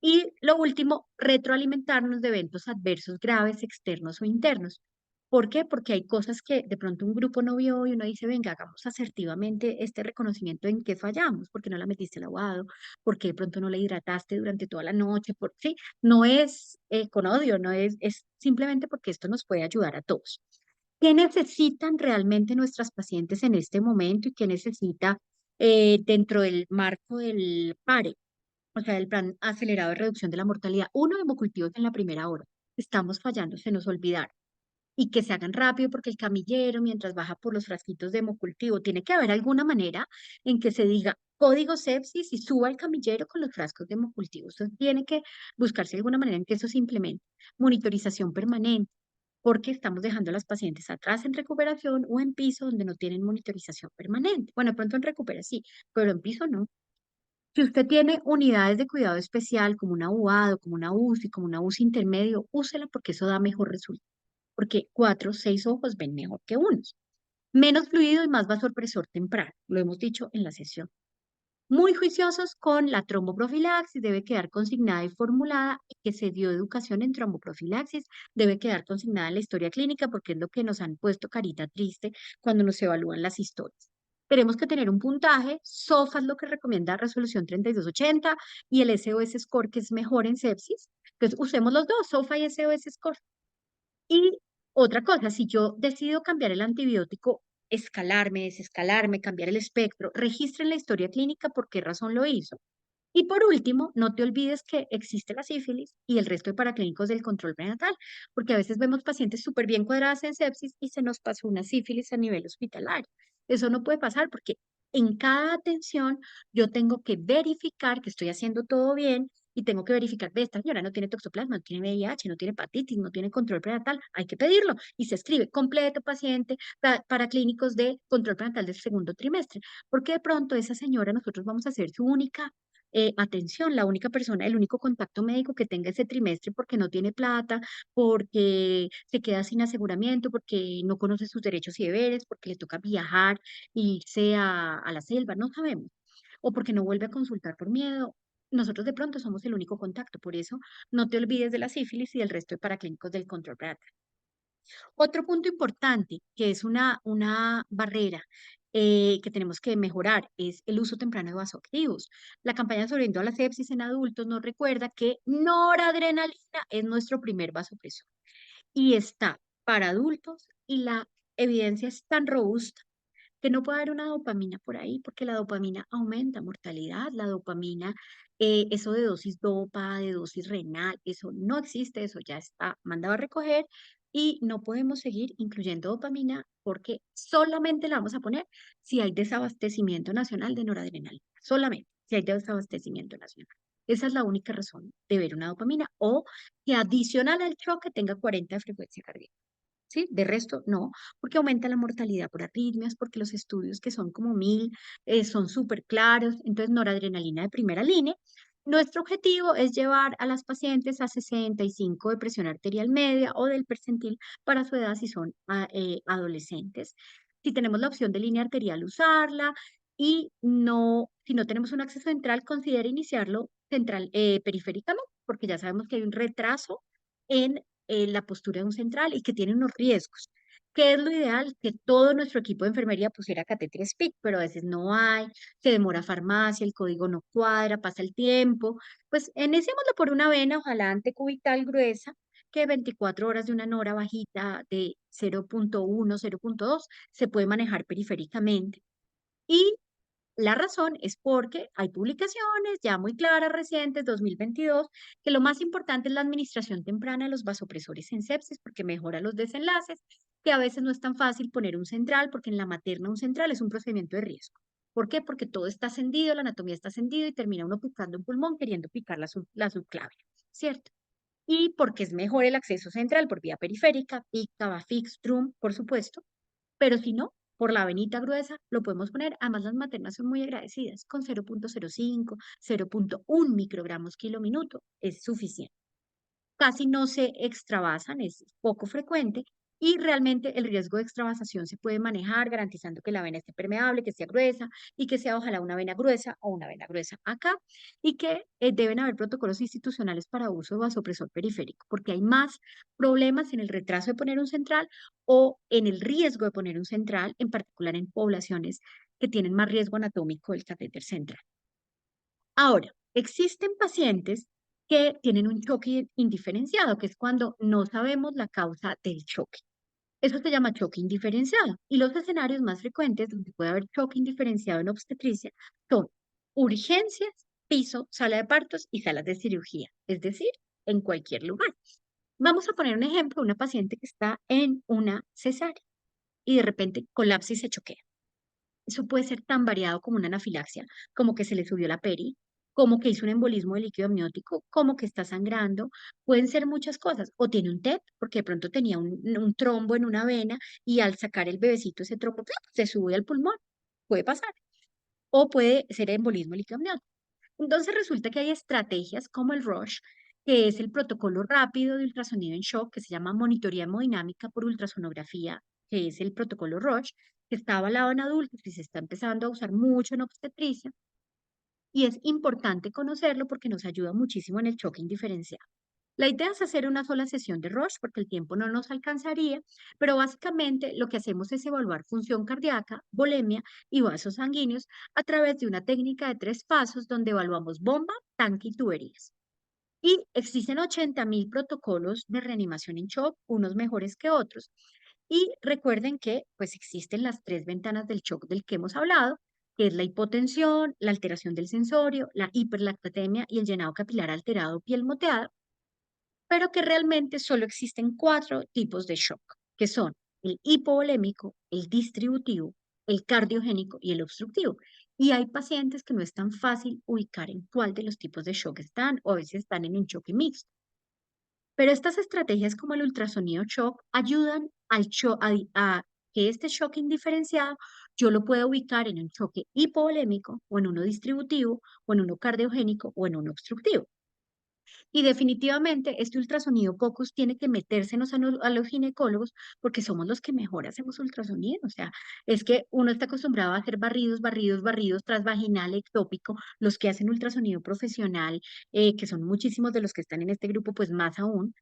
Y lo último, retroalimentarnos de eventos adversos graves, externos o internos. ¿Por qué? Porque hay cosas que de pronto un grupo no vio y uno dice, venga, hagamos asertivamente este reconocimiento en qué fallamos, porque no la metiste al lavado, porque de pronto no la hidrataste durante toda la noche, sí, no es con odio, no es simplemente porque esto nos puede ayudar a todos. ¿Qué necesitan realmente nuestras pacientes en este momento y qué necesita dentro del marco del PARE? O sea, el plan acelerado de reducción de la mortalidad. Uno, hemocultivos en la primera hora. Estamos fallando, se nos olvidaron. Y que se hagan rápido porque el camillero, mientras baja por los frasquitos de hemocultivo, tiene que haber alguna manera en que se diga código sepsis y suba el camillero con los frascos de hemocultivo. Eso tiene que buscarse alguna manera en que eso se implemente. Monitorización permanente, porque estamos dejando a las pacientes atrás en recuperación o en piso donde no tienen monitorización permanente. Bueno, de pronto en recuperación sí, pero en piso no. Si usted tiene unidades de cuidado especial como una UAD, como una UCI, como una UCI intermedio, úsela porque eso da mejor resultado. Porque 4 o 6 ojos ven mejor que unos. Menos fluido y más vasopresor temprano. Lo hemos dicho en la sesión. Muy juiciosos con la tromboprofilaxis, debe quedar consignada y formulada, y que se dio educación en tromboprofilaxis, debe quedar consignada en la historia clínica, porque es lo que nos han puesto carita triste cuando nos evalúan las historias. Tenemos que tener un puntaje, SOFA es lo que recomienda resolución 3280 y el SOS score, que es mejor en sepsis. Entonces, usemos los dos, SOFA y SOS score. Y otra cosa, si yo decido cambiar el antibiótico, escalarme, desescalarme, cambiar el espectro, registre en la historia clínica por qué razón lo hizo. Y por último, no te olvides que existe la sífilis y el resto de paraclínicos del control prenatal, porque a veces vemos pacientes súper bien cuadradas en sepsis y se nos pasó una sífilis a nivel hospitalario. Eso no puede pasar porque en cada atención yo tengo que verificar que estoy haciendo todo bien y tengo que verificar, ve, esta señora no tiene toxoplasma, no tiene VIH, no tiene hepatitis, no tiene control prenatal, hay que pedirlo. Y se escribe completo paciente para clínicos de control prenatal del segundo trimestre, porque de pronto esa señora nosotros vamos a ser su única atención, la única persona, el único contacto médico que tenga ese trimestre porque no tiene plata, porque se queda sin aseguramiento, porque no conoce sus derechos y deberes, porque le toca viajar, irse a la selva, no sabemos, o porque no vuelve a consultar por miedo. Nosotros de pronto somos el único contacto, por eso no te olvides de la sífilis y del resto de paraclínicos del control prenatal. Otro punto importante, que es una barrera que tenemos que mejorar, es el uso temprano de vasoactivos. La campaña sobre a la sepsis en adultos nos recuerda que noradrenalina es nuestro primer vasopresor y está para adultos, y la evidencia es tan robusta que no puede haber una dopamina por ahí, porque la dopamina aumenta mortalidad, la dopamina, eso de dosis dopa, de dosis renal, eso no existe, eso ya está mandado a recoger y no podemos seguir incluyendo dopamina porque solamente la vamos a poner si hay desabastecimiento nacional de noradrenalina, solamente si hay desabastecimiento nacional. Esa es la única razón de ver una dopamina o que adicional al choque tenga 40 de frecuencia cardíaca. ¿Sí? De resto, no, porque aumenta la mortalidad por arritmias, porque los estudios que son como 1000 son súper claros, entonces noradrenalina de primera línea. Nuestro objetivo es llevar a las pacientes a 65 de presión arterial media o del percentil para su edad si son adolescentes. Si tenemos la opción de línea arterial, usarla, y no, si no tenemos un acceso central, considera iniciarlo central, periféricamente, porque ya sabemos que hay un retraso en la postura de un central y que tiene unos riesgos. ¿Qué es lo ideal? Que todo nuestro equipo de enfermería pusiera catéteres PIC, pero a veces no hay, se demora farmacia, el código no cuadra, pasa el tiempo. Pues iniciémoslo por una vena, ojalá antecubital gruesa, que 24 horas de una nora bajita de 0,1, 0,2 se puede manejar periféricamente. Y la razón es porque hay publicaciones ya muy claras, recientes, 2022, que lo más importante es la administración temprana de los vasopresores en sepsis, porque mejora los desenlaces, que a veces no es tan fácil poner un central, porque en la materna un central es un procedimiento de riesgo. ¿Por qué? Porque todo está ascendido, la anatomía está ascendida y termina uno picando un pulmón queriendo picar la subclavia, ¿cierto? Y porque es mejor el acceso central por vía periférica, PIC, Cavafix, TRUM, por supuesto, pero si no, por la venita gruesa lo podemos poner. Además, las maternas son muy agradecidas. Con 0,05, 0,1 microgramos kilo minuto es suficiente. Casi no se extravasan, es poco frecuente y realmente el riesgo de extravasación se puede manejar garantizando que la vena esté permeable, que sea gruesa y que sea ojalá una vena gruesa o una vena gruesa acá, y que deben haber protocolos institucionales para uso de vasopresor periférico, porque hay más problemas en el retraso de poner un central o en el riesgo de poner un central, en particular en poblaciones que tienen más riesgo anatómico del catéter central. Ahora, existen pacientes que tienen un choque indiferenciado, que es cuando no sabemos la causa del choque. Eso se llama choque indiferenciado. Y los escenarios más frecuentes donde puede haber choque indiferenciado en obstetricia son urgencias, piso, sala de partos y salas de cirugía, es decir, en cualquier lugar. Vamos a poner un ejemplo, una paciente que está en una cesárea y de repente colapsa y se choquea. Eso puede ser tan variado como una anafilaxia, como que se le subió la peri, como que hizo un embolismo de líquido amniótico, como que está sangrando. Pueden ser muchas cosas. O tiene un TEP, porque de pronto tenía un trombo en una vena y al sacar el bebecito ese trombo ¡plá!, se sube al pulmón. Puede pasar. O puede ser embolismo líquido amniótico. Entonces resulta que hay estrategias como el RUSH, que es el protocolo rápido de ultrasonido en shock, que se llama monitoría hemodinámica por ultrasonografía, que es el protocolo RUSH, que está avalado en adultos y se está empezando a usar mucho en obstetricia, y es importante conocerlo porque nos ayuda muchísimo en el choque indiferencial. La idea es hacer una sola sesión de Roche porque el tiempo no nos alcanzaría, pero básicamente lo que hacemos es evaluar función cardíaca, volemia y vasos sanguíneos a través de una técnica de 3 pasos donde evaluamos bomba, tanque y tuberías. Y existen 80.000 protocolos de reanimación en shock, unos mejores que otros. Y recuerden que pues existen las 3 ventanas del shock del que hemos hablado, que es la hipotensión, la alteración del sensorio, la hiperlactatemia y el llenado capilar alterado piel moteada, pero que realmente solo existen 4 tipos de shock, que son el hipovolémico, el distributivo, el cardiogénico y el obstructivo. Y hay pacientes que no es tan fácil ubicar en cuál de los tipos de shock están, o a veces están en un choque mixto. Pero estas estrategias como el ultrasonido shock ayudan a que este shock indiferenciado yo lo pueda ubicar en un choque hipovolémico o en uno distributivo o en uno cardiogénico o en uno obstructivo. Y definitivamente este ultrasonido POCUS tiene que metérsenos a los ginecólogos porque somos los que mejor hacemos ultrasonido. O sea, es que uno está acostumbrado a hacer barridos, barridos, barridos transvaginal, ectópico, los que hacen ultrasonido profesional, que son muchísimos de los que están en este grupo, pues más aún.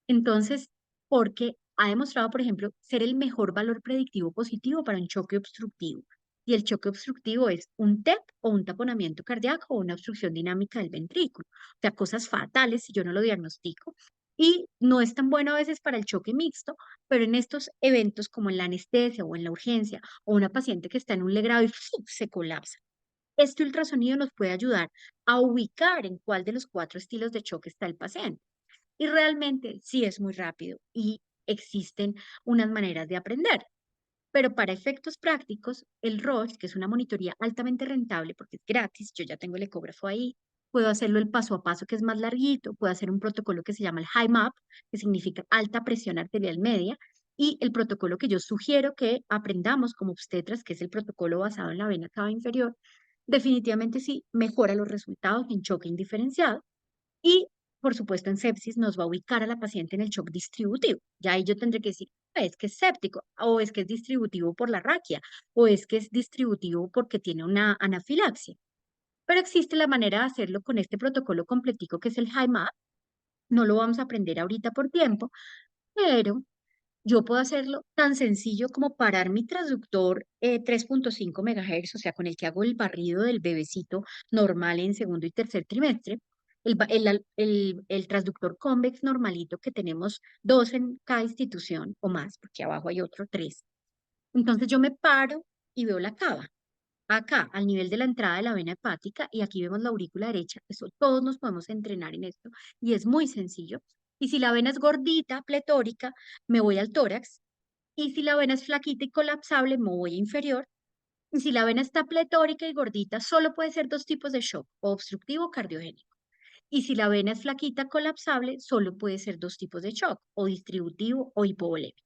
Entonces, porque ha demostrado, por ejemplo, ser el mejor valor predictivo positivo para un choque obstructivo. Y el choque obstructivo es un TEP o un taponamiento cardíaco o una obstrucción dinámica del ventrículo. O sea, cosas fatales si yo no lo diagnostico. Y no es tan bueno a veces para el choque mixto, pero en estos eventos como en la anestesia o en la urgencia o una paciente que está en un legrado y ¡fum! Se colapsa. Este ultrasonido nos puede ayudar a ubicar en cuál de los 4 estilos de choque está el paciente. Y realmente sí es muy rápido y existen unas maneras de aprender. Pero para efectos prácticos, el ROSH, que es una monitoría altamente rentable porque es gratis, yo ya tengo el ecógrafo ahí, puedo hacerlo el paso a paso que es más larguito, puedo hacer un protocolo que se llama el HIMAP, que significa alta presión arterial media, y el protocolo que yo sugiero que aprendamos como obstetras, que es el protocolo basado en la vena cava inferior, definitivamente sí mejora los resultados en choque indiferenciado y, por supuesto, en sepsis nos va a ubicar a la paciente en el shock distributivo. Ya ahí yo tendré que decir, es que es séptico, o es que es distributivo por la raquia, o es que es distributivo porque tiene una anafilaxia. Pero existe la manera de hacerlo con este protocolo completico que es el HIMAP. No lo vamos a aprender ahorita por tiempo, pero yo puedo hacerlo tan sencillo como parar mi transductor 3.5 MHz, o sea, con el que hago el barrido del bebecito normal en segundo y tercer trimestre. El transductor convex normalito que tenemos 2 en cada institución o más, porque abajo hay otro 3. Entonces yo me paro y veo la cava acá, al nivel de la entrada de la vena hepática, y aquí vemos la aurícula derecha. Eso todos nos podemos entrenar en esto y es muy sencillo. Y si la vena es gordita, pletórica, me voy al tórax. Y si la vena es flaquita y colapsable, me voy inferior. Y si la vena está pletórica y gordita, solo puede ser 2 tipos de shock, o obstructivo o cardiogénico. Y si la vena es flaquita, colapsable, solo puede ser 2 tipos de shock, o distributivo o hipovolémico.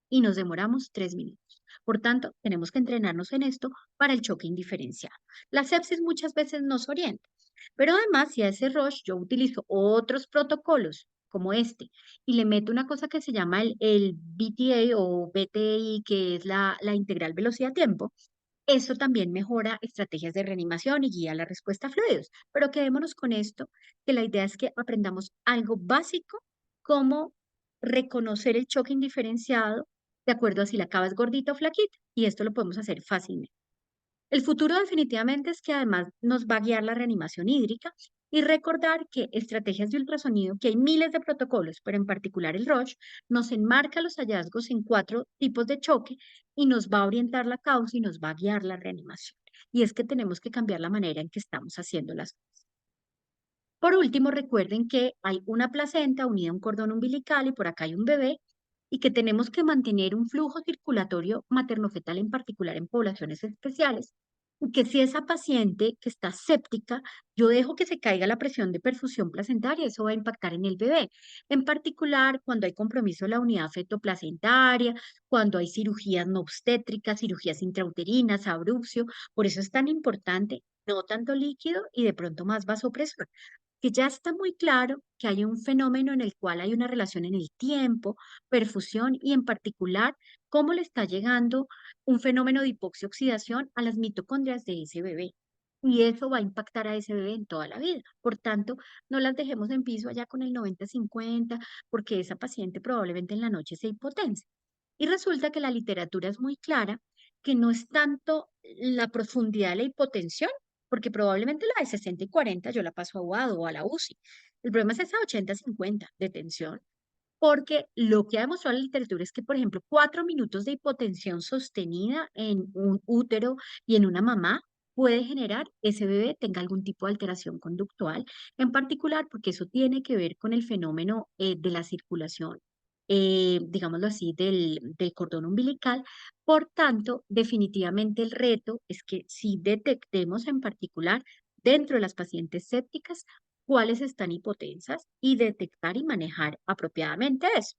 Y nos demoramos 3 minutos. Por tanto, tenemos que entrenarnos en esto para el choque indiferenciado. La sepsis muchas veces nos orienta, pero además, si a ese rush yo utilizo otros protocolos como este y le meto una cosa que se llama el BTA o BTI, que es la integral velocidad-tiempo, eso también mejora estrategias de reanimación y guía la respuesta a fluidos. Pero quedémonos con esto, que la idea es que aprendamos algo básico como reconocer el choque indiferenciado de acuerdo a si la cava es gordita o flaquita. Y esto lo podemos hacer fácilmente. El futuro definitivamente es que además nos va a guiar la reanimación hídrica y recordar que estrategias de ultrasonido, que hay miles de protocolos, pero en particular el Roche, nos enmarca los hallazgos en 4 tipos de choque y nos va a orientar la causa y nos va a guiar la reanimación. Y es que tenemos que cambiar la manera en que estamos haciendo las cosas. Por último, recuerden que hay una placenta unida a un cordón umbilical y por acá hay un bebé y que tenemos que mantener un flujo circulatorio materno-fetal en particular en poblaciones especiales. Y que si esa paciente que está séptica, yo dejo que se caiga la presión de perfusión placentaria, eso va a impactar en el bebé. En particular, cuando hay compromiso de la unidad fetoplacentaria, cuando hay cirugías no obstétricas, cirugías intrauterinas, abrupcio. Por eso es tan importante no tanto líquido y de pronto más vasopresor, que ya está muy claro que hay un fenómeno en el cual hay una relación en el tiempo, perfusión y en particular cómo le está llegando un fenómeno de hipoxioxidación a las mitocondrias de ese bebé. y eso va a impactar a ese bebé en toda la vida. Por tanto, no las dejemos en piso allá con el 90-50, porque esa paciente probablemente en la noche se hipotense. Y resulta que la literatura es muy clara que no es tanto la profundidad de la hipotensión, porque probablemente la de 60 y 40 yo la paso a UAD o a la UCI. El problema es esa 80-50 de tensión, porque lo que ha demostrado la literatura es que, por ejemplo, 4 minutos de hipotensión sostenida en un útero y en una mamá puede generar ese bebé tenga algún tipo de alteración conductual, en particular porque eso tiene que ver con el fenómeno de la circulación, digámoslo así, del cordón umbilical. Por tanto, definitivamente el reto es que si detectemos en particular dentro de las pacientes sépticas cuáles están hipotensas y detectar y manejar apropiadamente eso.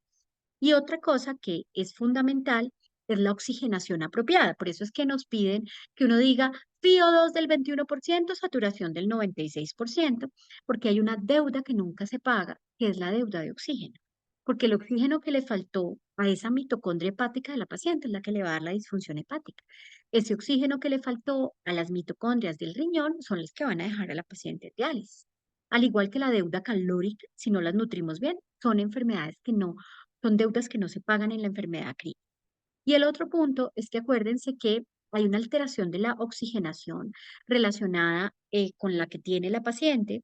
Y otra cosa que es fundamental es la oxigenación apropiada. Por eso es que nos piden que uno diga FiO2 del 21%, saturación del 96%, porque hay una deuda que nunca se paga, que es la deuda de oxígeno. Porque el oxígeno que le faltó a esa mitocondria hepática de la paciente es la que le va a dar la disfunción hepática. Ese oxígeno que le faltó a las mitocondrias del riñón son las que van a dejar a la paciente en diálisis. Al igual que la deuda calórica, si no las nutrimos bien, son enfermedades que no, son deudas que no se pagan en la enfermedad crítica. Y el otro punto es que acuérdense que hay una alteración de la oxigenación relacionada con la que tiene la paciente,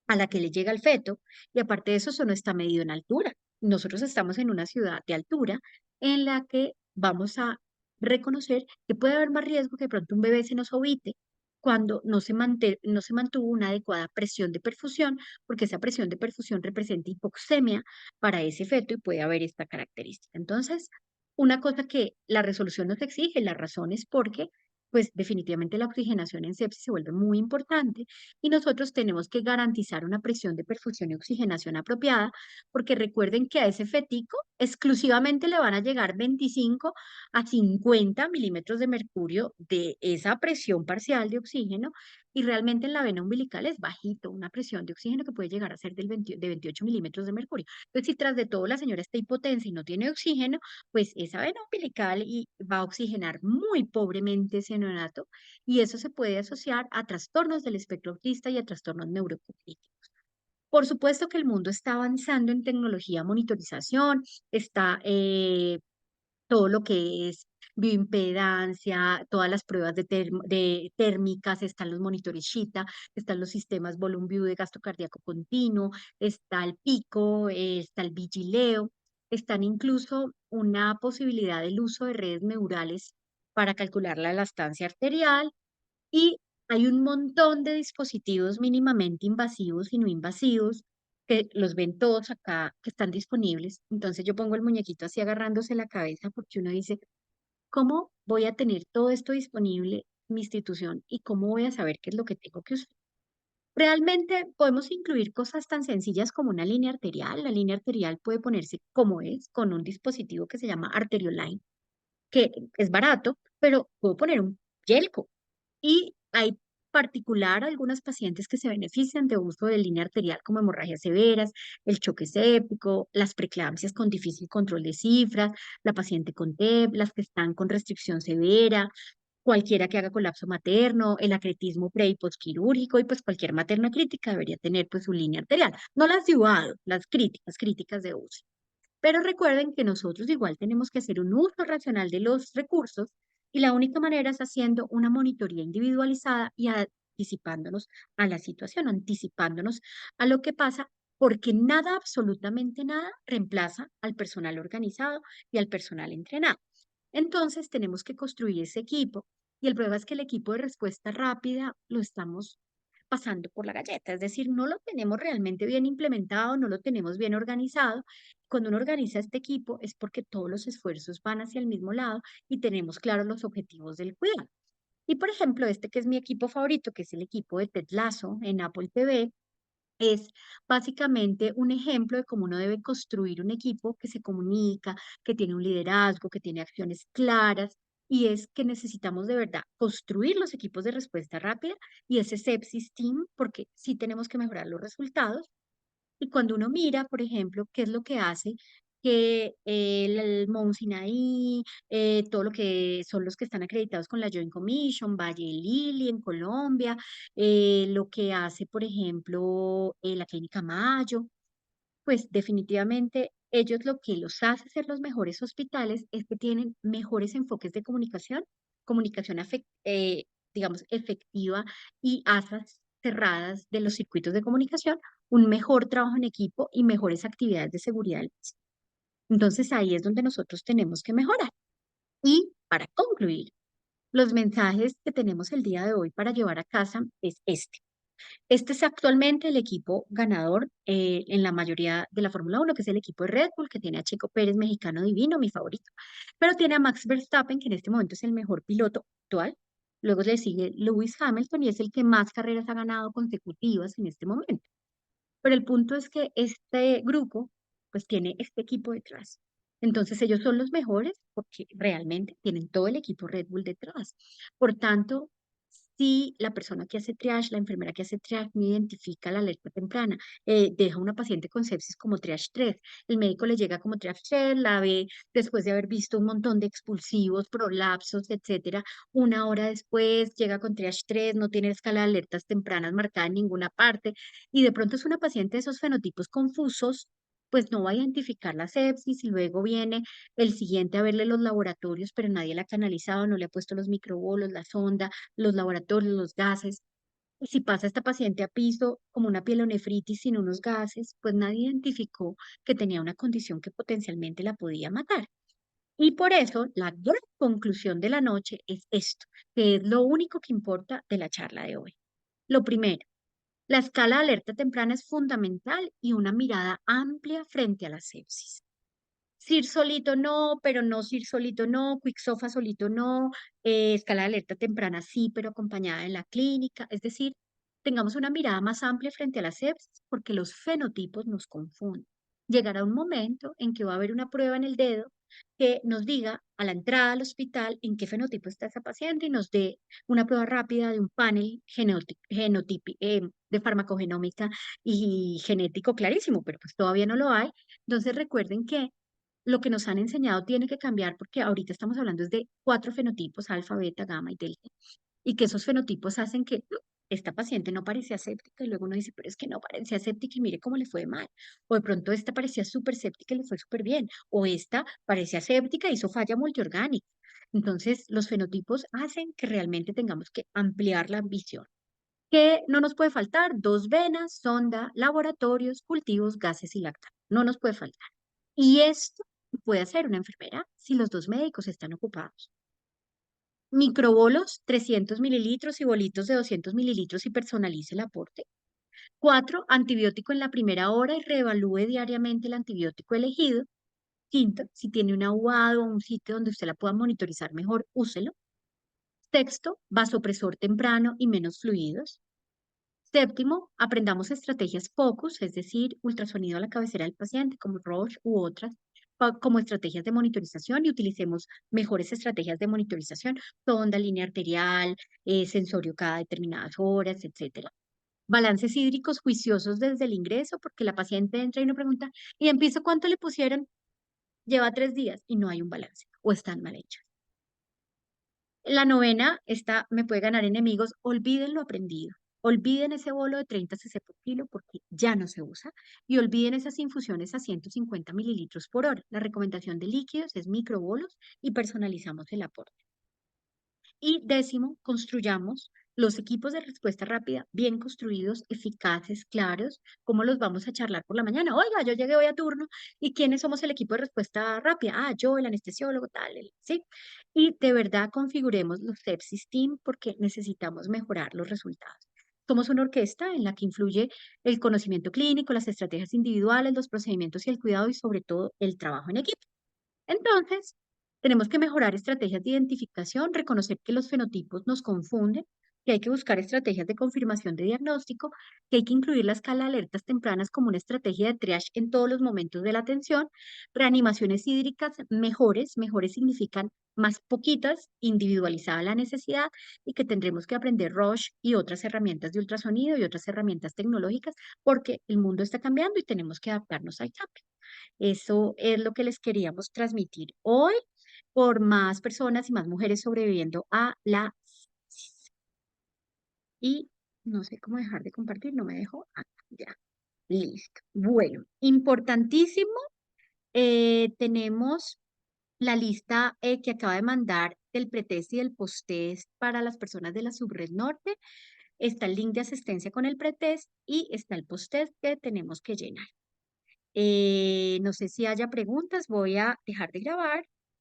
a la que le llega el feto, y aparte de eso, eso no está medido en altura. Nosotros estamos en una ciudad de altura en la que vamos a reconocer que puede haber más riesgo que de pronto un bebé se nos ovite cuando no se mantuvo una adecuada presión de perfusión, porque esa presión de perfusión representa hipoxemia para ese feto y puede haber esta característica. Entonces, una cosa que la resolución nos exige, la razón es porque, pues definitivamente la oxigenación en sepsis se vuelve muy importante y nosotros tenemos que garantizar una presión de perfusión y oxigenación apropiada, porque recuerden que a ese fetico exclusivamente le van a llegar 25 a 50 milímetros de mercurio de esa presión parcial de oxígeno, y realmente en la vena umbilical es bajito, una presión de oxígeno que puede llegar a ser de 28 milímetros de mercurio. Entonces, si tras de todo la señora está hipotensa y no tiene oxígeno, pues esa vena umbilical y va a oxigenar muy pobremente ese neonato, y eso se puede asociar a trastornos del espectro autista y a trastornos neurocognitivos. Por supuesto que el mundo está avanzando en tecnología, monitorización, está todo lo que es bioimpedancia, todas las pruebas de térmicas, están los monitores Shita, están los sistemas Volume de gasto cardíaco continuo, está el Pico, está el Vigileo, están incluso una posibilidad del uso de redes neurales para calcular la elastancia arterial, y hay un montón de dispositivos mínimamente invasivos y no invasivos que los ven todos acá, que están disponibles. Entonces yo pongo el muñequito así agarrándose la cabeza porque uno dice, ¿cómo voy a tener todo esto disponible en mi institución y cómo voy a saber qué es lo que tengo que usar? Realmente podemos incluir cosas tan sencillas como una línea arterial. La línea arterial puede ponerse como es, con un dispositivo que se llama Arterioline, que es barato, pero puedo poner un Yelco, y hay particular algunas pacientes que se benefician de uso de línea arterial como hemorragias severas, el choque séptico, las preeclampsias con difícil control de cifras, la paciente con TEP, las que están con restricción severa, cualquiera que haga colapso materno, el acretismo pre y postquirúrgico, y pues cualquier materna crítica debería tener pues su línea arterial. No las de UADO, las críticas, críticas de uso. Pero recuerden que nosotros igual tenemos que hacer un uso racional de los recursos, y la única manera es haciendo una monitoría individualizada y anticipándonos a la situación, anticipándonos a lo que pasa, porque nada, absolutamente nada, reemplaza al personal organizado y al personal entrenado. Entonces tenemos que construir ese equipo, y el problema es que el equipo de respuesta rápida lo estamos pasando por la galleta, es decir, no lo tenemos realmente bien implementado, no lo tenemos bien organizado. Cuando uno organiza este equipo es porque todos los esfuerzos van hacia el mismo lado y tenemos claros los objetivos del cuidado. Y por ejemplo, este que es mi equipo favorito, que es el equipo de Ted Lasso en Apple TV, es básicamente un ejemplo de cómo uno debe construir un equipo que se comunica, que tiene un liderazgo, que tiene acciones claras, y es que necesitamos de verdad construir los equipos de respuesta rápida y ese sepsis team, porque sí tenemos que mejorar los resultados. Y cuando uno mira, por ejemplo, qué es lo que hace que el Mount Sinaí, todo lo que son los que están acreditados con la Joint Commission, Valle del Lili en Colombia, lo que hace, por ejemplo, la Clínica Mayo, pues definitivamente ellos lo que los hace ser los mejores hospitales es que tienen mejores enfoques de comunicación, comunicación digamos, efectiva y asas cerradas de los circuitos de comunicación, un mejor trabajo en equipo y mejores actividades de seguridad. Entonces ahí es donde nosotros tenemos que mejorar. Y para concluir, los mensajes que tenemos el día de hoy para llevar a casa es este. Este es actualmente el equipo ganador en la mayoría de la Fórmula 1, que es el equipo de Red Bull, que tiene a Checo Pérez, mexicano divino, mi favorito. Pero tiene a Max Verstappen, que en este momento es el mejor piloto actual. Luego le sigue Lewis Hamilton y es el que más carreras ha ganado consecutivas en este momento. Pero el punto es que este grupo, pues tiene este equipo detrás. Entonces ellos son los mejores porque realmente tienen todo el equipo Red Bull detrás. Por tanto, si la persona que hace triage, la enfermera que hace triage, no identifica la alerta temprana, deja a una paciente con sepsis como triage 3, el médico le llega como triage 3, la ve después de haber visto un montón de expulsivos, prolapsos, etcétera, una hora después llega con triage 3, no tiene escala de alertas tempranas marcada en ninguna parte, y de pronto es una paciente de esos fenotipos confusos, pues no va a identificar la sepsis y luego viene el siguiente a verle los laboratorios, pero nadie la ha canalizado, no le ha puesto los microbolos, la sonda, los laboratorios, los gases. Y si pasa esta paciente a piso como una pielonefritis sin unos gases, pues nadie identificó que tenía una condición que potencialmente la podía matar. Y por eso la gran conclusión de la noche es esto, que es lo único que importa de la charla de hoy. Lo primero, la escala de alerta temprana es fundamental y una mirada amplia frente a la sepsis. SIR solito no, pero no SIR solito no, Quicksofa solito no, escala de alerta temprana sí, pero acompañada en la clínica. Es decir, tengamos una mirada más amplia frente a la sepsis porque los fenotipos nos confunden. Llegará un momento en que va a haber una prueba en el dedo que nos diga a la entrada al hospital en qué fenotipo está esa paciente y nos dé una prueba rápida de un panel de farmacogenómica y genético clarísimo, pero pues todavía no lo hay. Entonces recuerden que lo que nos han enseñado tiene que cambiar porque ahorita estamos hablando es de 4 fenotipos, alfa, beta, gamma y delta, y que esos fenotipos hacen que esta paciente no parecía séptica y luego uno dice, pero es que no parecía séptica y mire cómo le fue mal. O de pronto esta parecía súper séptica y le fue súper bien. O esta parecía séptica y hizo falla multiorgánica. Entonces, los fenotipos hacen que realmente tengamos que ampliar la visión. ¿Qué no nos puede faltar? 2 venas, sonda, laboratorios, cultivos, gases y lactato. No nos puede faltar. Y esto puede hacer una enfermera si los 2 médicos están ocupados. Microbolos, 300 mililitros y bolitos de 200 mililitros y personalice el aporte. 4, antibiótico en la primera hora y reevalúe diariamente el antibiótico elegido. Quinto, si tiene un aguado o un sitio donde usted la pueda monitorizar mejor, úselo. Sexto, vasopresor temprano y menos fluidos. Séptimo, aprendamos estrategias focus, es decir, ultrasonido a la cabecera del paciente, como Roche u otras, como estrategias de monitorización y utilicemos mejores estrategias de monitorización, sonda, línea arterial, sensorio cada determinadas horas, etcétera. Balances hídricos juiciosos desde el ingreso, porque la paciente entra y no pregunta, ¿y en piso cuánto le pusieron? Lleva 3 días y no hay un balance o están mal hechos. La novena, esta me puede ganar enemigos. Olviden lo aprendido. Olviden ese bolo de 30 cc por kilo porque ya no se usa. Y olviden esas infusiones a 150 mililitros por hora. La recomendación de líquidos es microbolos y personalizamos el aporte. Y décimo, construyamos los equipos de respuesta rápida bien construidos, eficaces, claros. ¿Cómo los vamos a charlar por la mañana? Oiga, yo llegué hoy a turno y ¿quiénes somos el equipo de respuesta rápida? Ah, yo, el anestesiólogo, tal, ¿sí? Y de verdad configuremos los sepsis team porque necesitamos mejorar los resultados. Somos una orquesta en la que influye el conocimiento clínico, las estrategias individuales, los procedimientos y el cuidado y sobre todo el trabajo en equipo. Entonces, tenemos que mejorar estrategias de identificación, reconocer que los fenotipos nos confunden, que hay que buscar estrategias de confirmación de diagnóstico, que hay que incluir la escala de alertas tempranas como una estrategia de triage en todos los momentos de la atención, reanimaciones hídricas mejores, mejores significan más poquitas, individualizada la necesidad y que tendremos que aprender Roche y otras herramientas de ultrasonido y otras herramientas tecnológicas porque el mundo está cambiando y tenemos que adaptarnos al cambio. Eso es lo que les queríamos transmitir hoy por más personas y más mujeres sobreviviendo a la sepsis. Y no sé cómo dejar de compartir, no me dejo. Ah, ya, listo. Bueno, importantísimo, tenemos la lista que acaba de mandar del pretest y del posttest para las personas de la subred norte. Está el link de asistencia con el pretest y está el posttest que tenemos que llenar. No sé si haya preguntas, voy a dejar de grabar